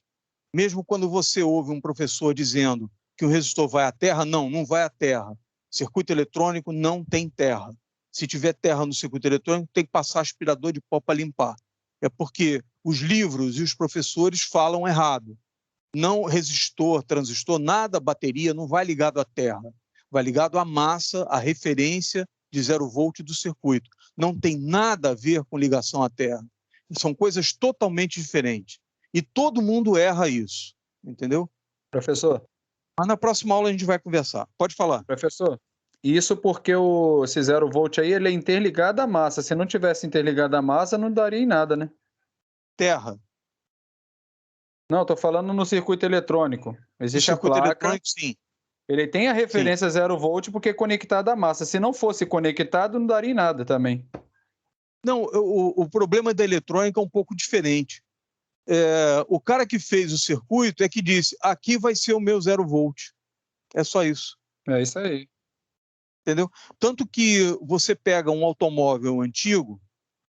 S1: Mesmo quando você ouve um professor dizendo que o resistor vai à terra, não vai à terra. Circuito eletrônico não tem terra. Se tiver terra no circuito eletrônico, tem que passar aspirador de pó para limpar. É porque os livros e os professores falam errado. Não resistor, transistor, nada, bateria, não vai ligado à terra. Vai ligado à massa, à referência de 0 volt do circuito. Não tem nada a ver com ligação à terra. São coisas totalmente diferentes. E todo mundo erra isso, entendeu?
S2: Professor.
S1: Mas na próxima aula a gente vai conversar. Pode falar.
S2: Professor, isso porque esse 0 volt aí, ele é interligado à massa. Se não tivesse interligado à massa, não daria em nada, né?
S1: Terra.
S2: Não, estou falando no circuito eletrônico. Existe a placa.
S1: Eletrônico, sim.
S2: Ele tem a referência 0 volt porque é conectado à massa. Se não fosse conectado, não daria em nada também.
S1: Não, o problema da eletrônica é um pouco diferente. O cara que fez o circuito é que disse, aqui vai ser o meu 0 volt. É só isso.
S2: É isso aí.
S1: Entendeu? Tanto que você pega um automóvel antigo,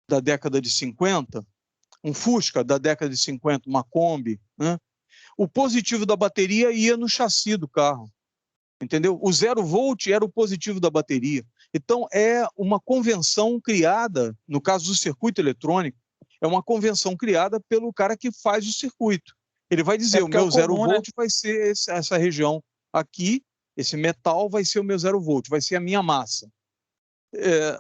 S1: da década de 50, um Fusca da década de 50, uma Kombi, né? O positivo da bateria ia no chassi do carro. Entendeu? O 0 volt era o positivo da bateria. Então, é uma convenção criada, no caso do circuito eletrônico, é uma convenção criada pelo cara que faz o circuito. Ele vai dizer, o meu 0 volt vai ser essa região aqui, esse metal vai ser o meu 0 volt, vai ser a minha massa.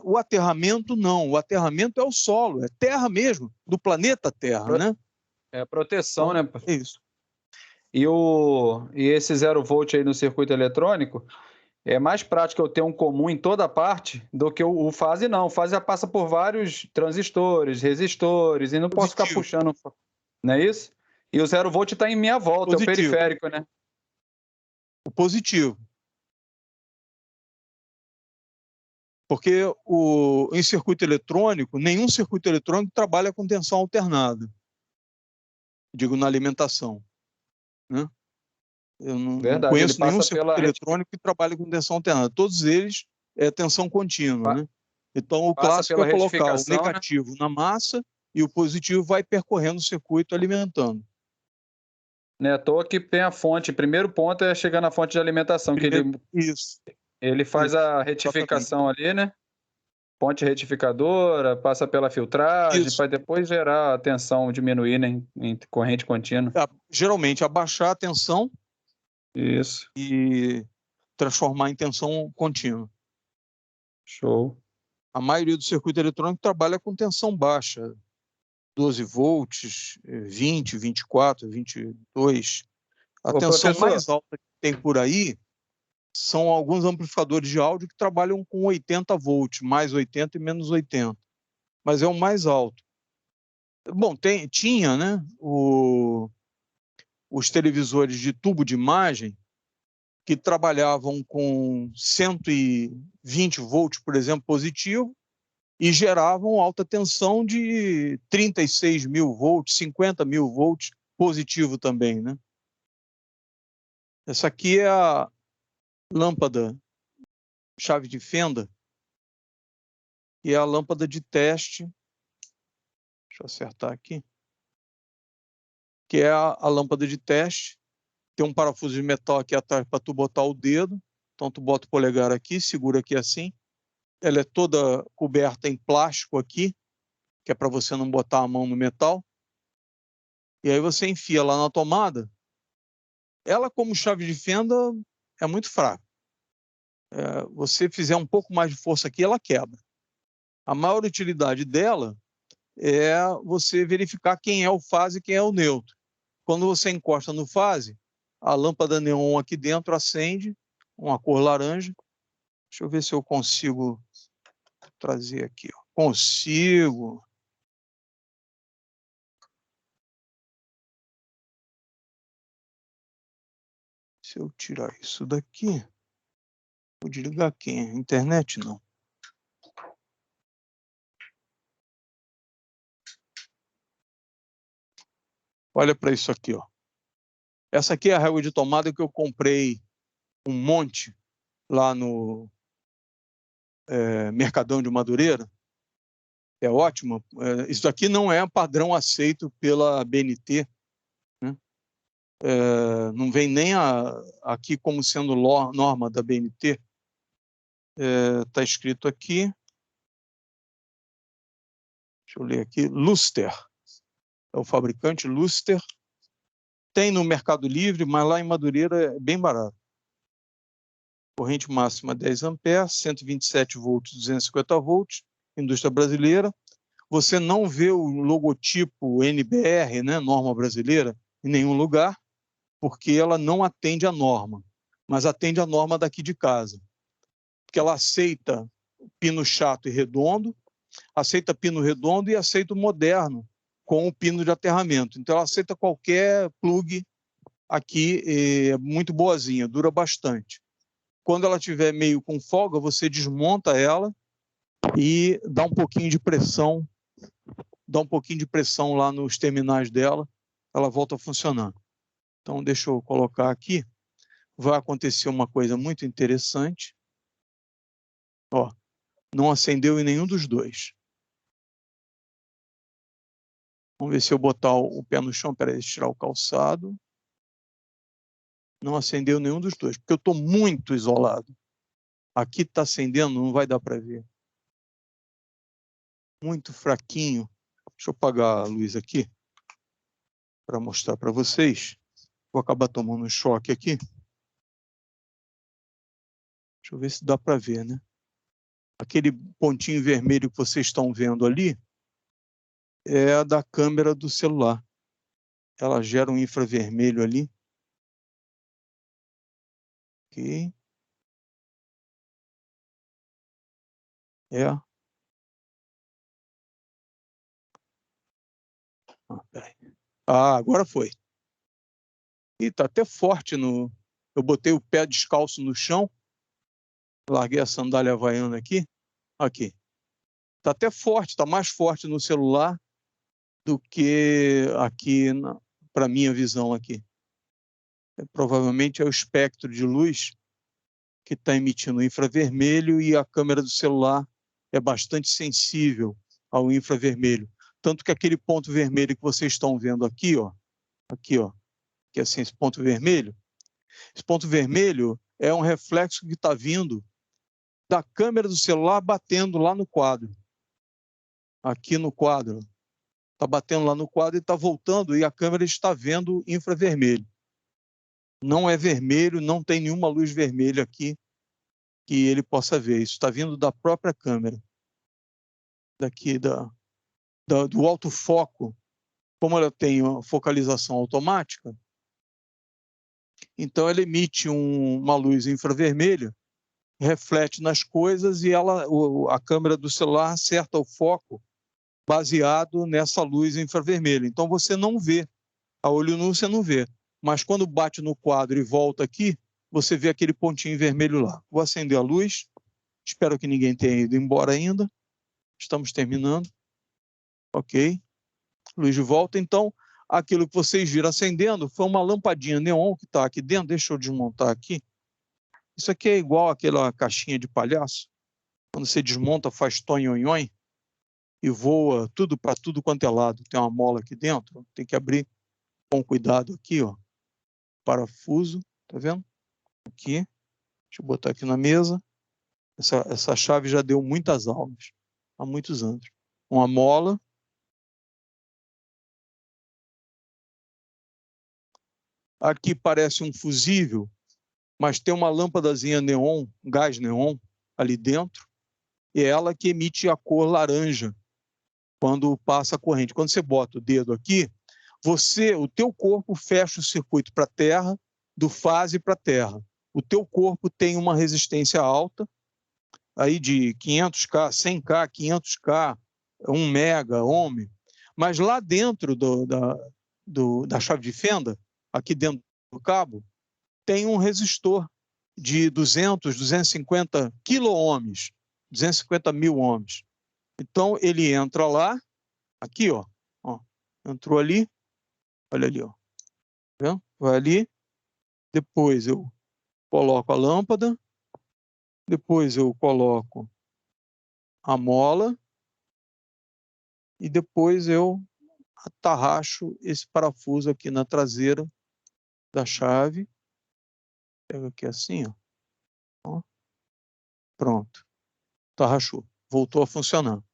S1: O aterramento, não. O aterramento é o solo, é terra mesmo, do planeta Terra, né?
S2: É proteção, né?
S1: É isso.
S2: E esse 0 volt aí no circuito eletrônico, é mais prático eu ter um comum em toda parte do que o fase não. O fase já passa por vários transistores, resistores, e não posso ficar puxando. Não é isso? E o 0 volt está em minha volta, positivo. É o periférico, né?
S1: O positivo. Porque em circuito eletrônico, nenhum circuito eletrônico trabalha com tensão alternada. Digo, na alimentação. Né? Eu não conheço nenhum circuito eletrônico que trabalhe com tensão alternada. Todos eles é tensão contínua. Né? Então, o clássico é colocar o negativo, né, na massa e o positivo vai percorrendo o circuito alimentando.
S2: Né, à toa que tem a fonte. Primeiro ponto é chegar na fonte de alimentação.
S1: Isso.
S2: Ele faz a retificação ali, né? Fonte retificadora, passa pela filtragem, para depois gerar a tensão, diminuir, né, em corrente contínua.
S1: Geralmente, abaixar a tensão.
S2: Isso.
S1: E transformar em tensão contínua.
S2: Show.
S1: A maioria do circuito eletrônico trabalha com tensão baixa. 12 volts, 20, 24, 22. A tensão mais alta que tem por aí são alguns amplificadores de áudio que trabalham com 80 volts, mais 80 e menos 80. Mas é o mais alto. Bom, tinha, né, os televisores de tubo de imagem que trabalhavam com 120 volts, por exemplo, positivo, e geravam alta tensão de 36 mil volts, 50 mil volts positivo também, né? Essa aqui é a lâmpada chave de fenda, e é a lâmpada de teste, deixa eu acertar aqui, que é a lâmpada de teste. Tem um parafuso de metal aqui atrás para tu botar o dedo, então tu bota o polegar aqui, segura aqui assim. Ela é toda coberta em plástico aqui, que é para você não botar a mão no metal. E aí você enfia lá na tomada. Ela, como chave de fenda, é muito fraca. Você fizer um pouco mais de força aqui, ela quebra. A maior utilidade dela é você verificar quem é o fase e quem é o neutro. Quando você encosta no fase, a lâmpada neon aqui dentro acende, uma cor laranja. Deixa eu ver se eu consigo trazer aqui. Ó. Consigo. Se eu tirar isso daqui, vou desligar aqui. Internet não. Olha para isso aqui, ó. Essa aqui é a régua de tomada que eu comprei um monte lá no Mercadão de Madureira. É ótimo. Isso aqui não é padrão aceito pela BNT. Né? Não vem nem aqui como sendo norma da BNT. Está escrito aqui. Deixa eu ler aqui. Luster. É o fabricante Luster. Tem no Mercado Livre, mas lá em Madureira é bem barato. Corrente máxima 10 amperes, 127 volts, 250 volts, indústria brasileira. Você não vê o logotipo NBR, né, norma brasileira, em nenhum lugar, porque ela não atende à norma, mas atende à norma daqui de casa. Porque ela aceita pino chato e redondo, aceita pino redondo e aceita o moderno, com o pino de aterramento. Então, ela aceita qualquer plug aqui, é muito boazinha, dura bastante. Quando ela estiver meio com folga, você desmonta ela e dá um pouquinho de pressão, lá nos terminais dela, ela volta a funcionar. Então, deixa eu colocar aqui. Vai acontecer uma coisa muito interessante. Ó, não acendeu em nenhum dos dois. Vamos ver se eu botar o pé no chão. Peraí, deixa eu tirar o calçado. Não acendeu nenhum dos dois, porque eu estou muito isolado. Aqui está acendendo, não vai dar para ver. Muito fraquinho. Deixa eu apagar a luz aqui para mostrar para vocês. Vou acabar tomando um choque aqui. Deixa eu ver se dá para ver, né? Aquele pontinho vermelho que vocês estão vendo ali é a da câmera do celular. Ela gera um infravermelho ali. Ok. Agora foi. E está até forte no... Eu botei o pé descalço no chão, larguei a sandália havaiana aqui. Aqui. Está até forte, está mais forte no celular do que aqui, para minha visão aqui. Provavelmente é o espectro de luz que está emitindo infravermelho e a câmera do celular é bastante sensível ao infravermelho. Tanto que aquele ponto vermelho que vocês estão vendo aqui, ó, que é assim, esse ponto vermelho é um reflexo que está vindo da câmera do celular batendo lá no quadro. Aqui no quadro. Está batendo lá no quadro e está voltando e a câmera está vendo infravermelho. Não é vermelho, não tem nenhuma luz vermelha aqui que ele possa ver. Isso está vindo da própria câmera. Daqui do alto foco. Como ela tem uma focalização automática, então ela emite uma luz infravermelha, reflete nas coisas e a câmera do celular acerta o foco baseado nessa luz infravermelha. Então você não vê, a olho nu você não vê, mas quando bate no quadro e volta aqui, você vê aquele pontinho vermelho lá. Vou acender a luz, espero que ninguém tenha ido embora ainda, estamos terminando, ok, luz de volta. Então, aquilo que vocês viram acendendo foi uma lampadinha neon que está aqui dentro, deixa eu desmontar aqui. Isso aqui é igual àquela caixinha de palhaço, quando você desmonta, faz tonhonhon e voa tudo para tudo quanto é lado. Tem uma mola aqui dentro, tem que abrir com cuidado aqui, ó. Parafuso, tá vendo? Aqui, deixa eu botar aqui na mesa. Essa chave já deu muitas aulas, há muitos anos. Uma mola. Aqui parece um fusível, mas tem uma lâmpadazinha neon, gás neon, ali dentro, e é ela que emite a cor laranja quando passa a corrente. Quando você bota o dedo aqui, o teu corpo fecha o circuito para a Terra, do fase para a Terra. O teu corpo tem uma resistência alta, aí de 500K, 100K, 500K, 1 mega, ohm, mas lá dentro da chave de fenda, aqui dentro do cabo, tem um resistor de 200, 250 quilo-ohms, 250 mil ohms. Então, ele entra lá, aqui, ó, entrou ali, olha ali, ó, tá? Vai ali, depois eu coloco a lâmpada, depois eu coloco a mola e depois eu atarracho esse parafuso aqui na traseira da chave. Pega aqui assim, ó. Pronto. Atarrachou. Voltou a funcionar. Tá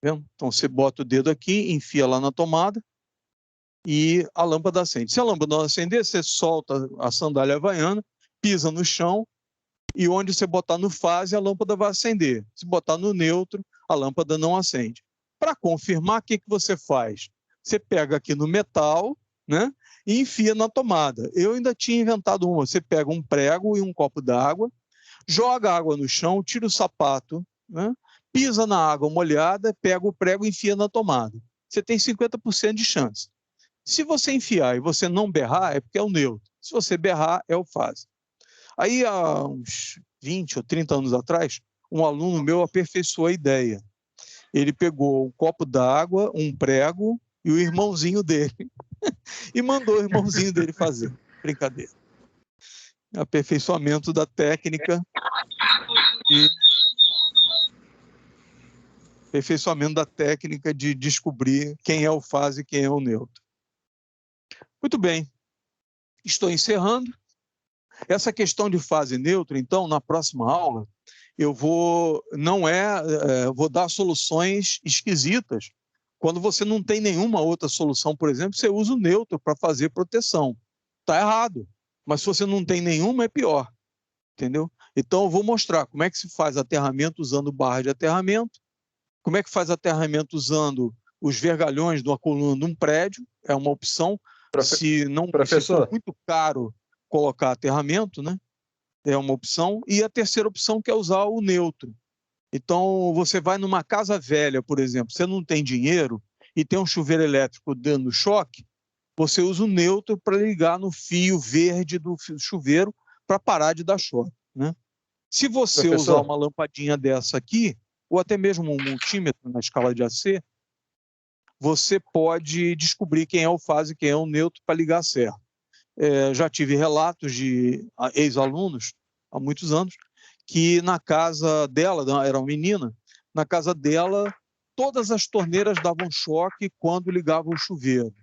S1: vendo? Então você bota o dedo aqui, enfia lá na tomada e a lâmpada acende. Se a lâmpada não acender, você solta a sandália havaiana, pisa no chão e onde você botar no fase, a lâmpada vai acender. Se botar no neutro, a lâmpada não acende. Para confirmar, o que você faz? Você pega aqui no metal, né, e enfia na tomada. Eu ainda tinha inventado uma. Você pega um prego e um copo d'água, joga a água no chão, tira o sapato, né, pisa na água molhada, pega o prego e enfia na tomada. Você tem 50% de chance. Se você enfiar e você não berrar, é porque é o neutro. Se você berrar, é o fase. Aí, há uns 20 ou 30 anos atrás, um aluno meu aperfeiçoou a ideia. Ele pegou um copo d'água, um prego e o irmãozinho dele e mandou o irmãozinho dele fazer. Brincadeira. Aperfeiçoamento da técnica e aperfeiçoamento da técnica de descobrir quem é o fase e quem é o neutro. Muito bem. Estou encerrando. Essa questão de fase neutra, então, na próxima aula, eu vou dar soluções esquisitas. Quando você não tem nenhuma outra solução, por exemplo, você usa o neutro para fazer proteção. Está errado. Mas se você não tem nenhuma, é pior. Entendeu? Então, eu vou mostrar como é que se faz aterramento usando barra de aterramento, como é que faz aterramento usando os vergalhões de uma coluna de um prédio, é uma opção. Se for muito caro colocar aterramento, né? É uma opção. E a terceira opção que é usar o neutro. Então, você vai numa casa velha, por exemplo, você não tem dinheiro e tem um chuveiro elétrico dando choque, você usa o neutro para ligar no fio verde do chuveiro para parar de dar choque, né? Se você usar uma lampadinha dessa aqui, ou até mesmo um multímetro na escala de AC, você pode descobrir quem é o fase e quem é o neutro para ligar certo. Já tive relatos de ex-alunos, há muitos anos, que na casa dela, era uma menina, na casa dela, todas as torneiras davam choque quando ligavam o chuveiro.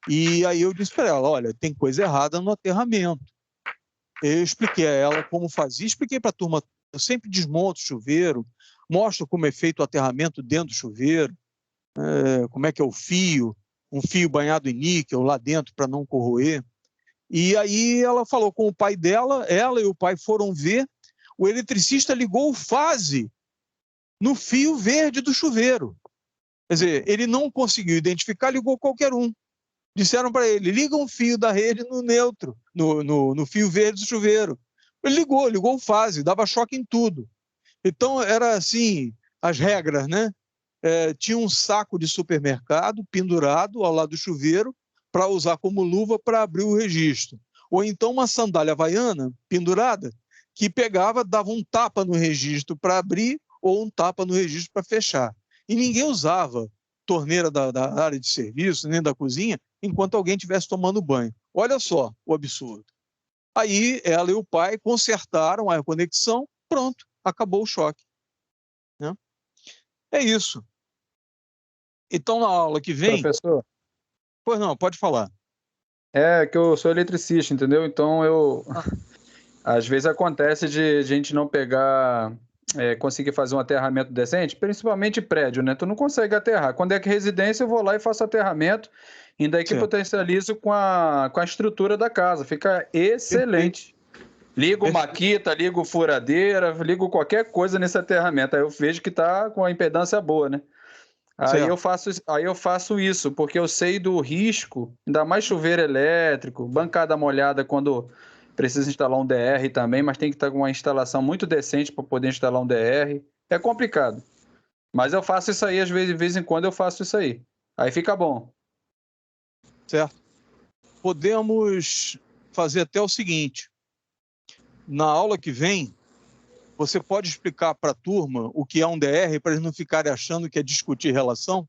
S1: E aí eu disse para ela, olha, tem coisa errada no aterramento. Eu expliquei a ela como fazia, expliquei para a turma, eu sempre desmonto o chuveiro, mostro como é feito o aterramento dentro do chuveiro, como é que é o fio, um fio banhado em níquel lá dentro para não corroer. E aí ela falou com o pai dela, ela e o pai foram ver, o eletricista ligou o fase no fio verde do chuveiro. Quer dizer, ele não conseguiu identificar, ligou qualquer um. Disseram para ele, liga um fio da rede no neutro, no fio verde do chuveiro. Ele ligou o fase, dava choque em tudo. Então, era assim, as regras, né? Tinha um saco de supermercado pendurado ao lado do chuveiro para usar como luva para abrir o registro. Ou então uma sandália havaiana pendurada que pegava, dava um tapa no registro para abrir ou um tapa no registro para fechar. E ninguém usava torneira da área de serviço, nem da cozinha, enquanto alguém estivesse tomando banho. Olha só o absurdo. Aí ela e o pai consertaram a conexão, pronto, acabou o choque. Né? É isso. Então, na aula que vem...
S2: Professor?
S1: Pois não, pode falar.
S2: É que eu sou eletricista, entendeu? Então, às vezes acontece de gente não pegar... conseguir fazer um aterramento decente, principalmente prédio, né? Tu não consegue aterrar. Quando é que residência, eu vou lá e faço aterramento, e daí que potencializo com a estrutura da casa. Fica excelente. Ligo maquita, ligo furadeira, ligo qualquer coisa nesse aterramento. Aí eu vejo que está com a impedância boa, né? Aí eu faço isso, porque eu sei do risco, ainda mais chuveiro elétrico, bancada molhada quando precisa instalar um DR também, mas tem que estar com uma instalação muito decente para poder instalar um DR. É complicado. Mas eu faço isso aí, às vezes, de vez em quando eu faço isso aí. Aí fica bom.
S1: Certo. Podemos fazer até o seguinte. Na aula que vem, você pode explicar para a turma o que é um DR, para eles não ficarem achando que é discutir relação?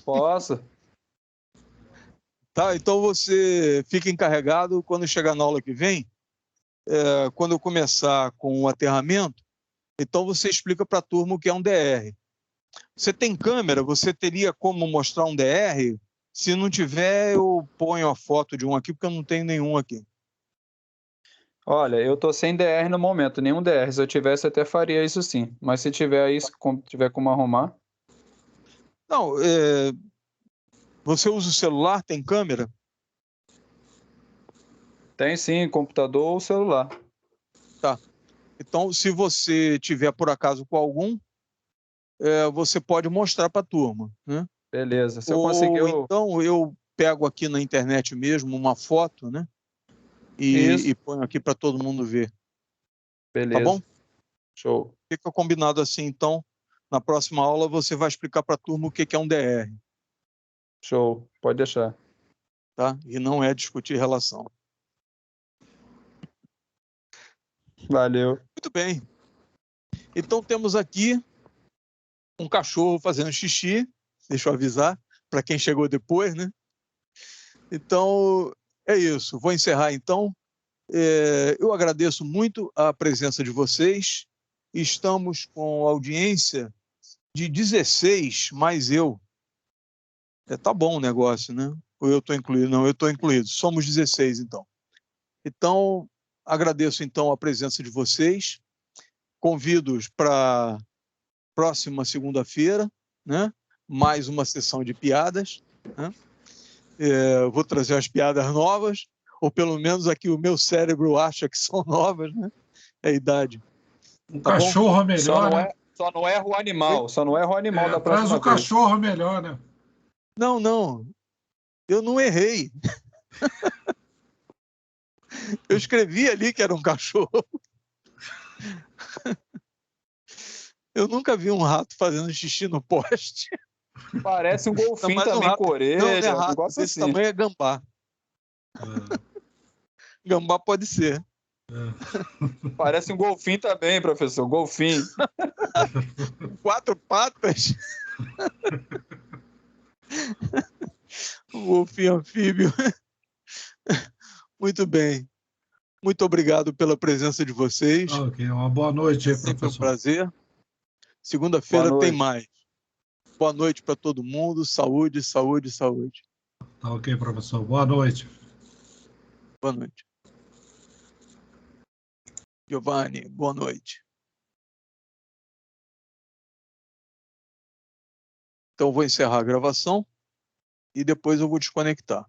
S2: Posso.
S1: Tá, então você fica encarregado quando chegar na aula que vem, quando eu começar com o aterramento, então você explica para a turma o que é um DR. Você tem câmera, você teria como mostrar um DR? Se não tiver, eu ponho a foto de um aqui, porque eu não tenho nenhum aqui.
S2: Olha, eu tô sem DR no momento, nenhum DR. Se eu tivesse, eu até faria isso sim. Mas se tiver isso, tiver como arrumar.
S1: Não, você usa o celular, tem câmera?
S2: Tem sim, computador ou celular.
S1: Tá. Então, se você tiver por acaso com algum, você pode mostrar para a turma, né?
S2: Beleza. Se eu
S1: Ou
S2: conseguir.
S1: então eu pego aqui na internet mesmo uma foto, né?
S2: Isso.
S1: E ponho aqui para todo mundo ver.
S2: Beleza.
S1: Tá bom?
S2: Show.
S1: Fica combinado assim, então. Na próxima aula você vai explicar para a turma o que é um DR,
S2: Show. Pode deixar.
S1: tá? E não é discutir relação.
S2: Valeu.
S1: Muito bem. Então temos aqui um cachorro fazendo xixi. Deixa eu avisar para quem chegou depois, né? Então é isso. Vou encerrar então. Eu agradeço muito a presença de vocês. Estamos com audiência de 16, mais eu. Tá bom o negócio, né? Ou eu estou incluído? Não, eu estou incluído. Somos 16, então. Então, agradeço, então, a presença de vocês. Convido-os para a próxima segunda-feira, né? Mais uma sessão de piadas, né? Vou trazer as piadas novas, ou pelo menos aqui o meu cérebro acha que são novas, né? É a idade.
S3: O
S1: Tá
S3: cachorro
S1: bom?
S3: é melhor, né?
S2: Só não erra o animal. Só não erra o animal da
S3: Traz
S2: próxima
S3: o
S2: vez.
S3: cachorro melhor, né?
S1: Não. Eu não errei. Eu escrevi ali que era um cachorro. Eu nunca vi um rato fazendo xixi no poste.
S2: Parece um golfinho
S1: Mas
S2: também com
S1: não
S2: orelha,
S1: é rato.
S2: negócio
S1: Desse
S2: assim.
S1: tamanho é gambá. Gambá pode ser.
S2: Parece um golfinho também, professor. Golfinho.
S1: 4 patas. O golfinho anfíbio. Muito bem. Muito obrigado pela presença de vocês.
S3: Ok, uma boa noite aí,
S1: Sempre um
S3: professor.
S1: prazer. Segunda-feira tem mais. Boa noite para todo mundo. Saúde, saúde, saúde.
S3: Tá ok, professor. Boa noite.
S1: Boa noite. Giovanni, boa noite. Então, eu vou encerrar a gravação e depois eu vou desconectar.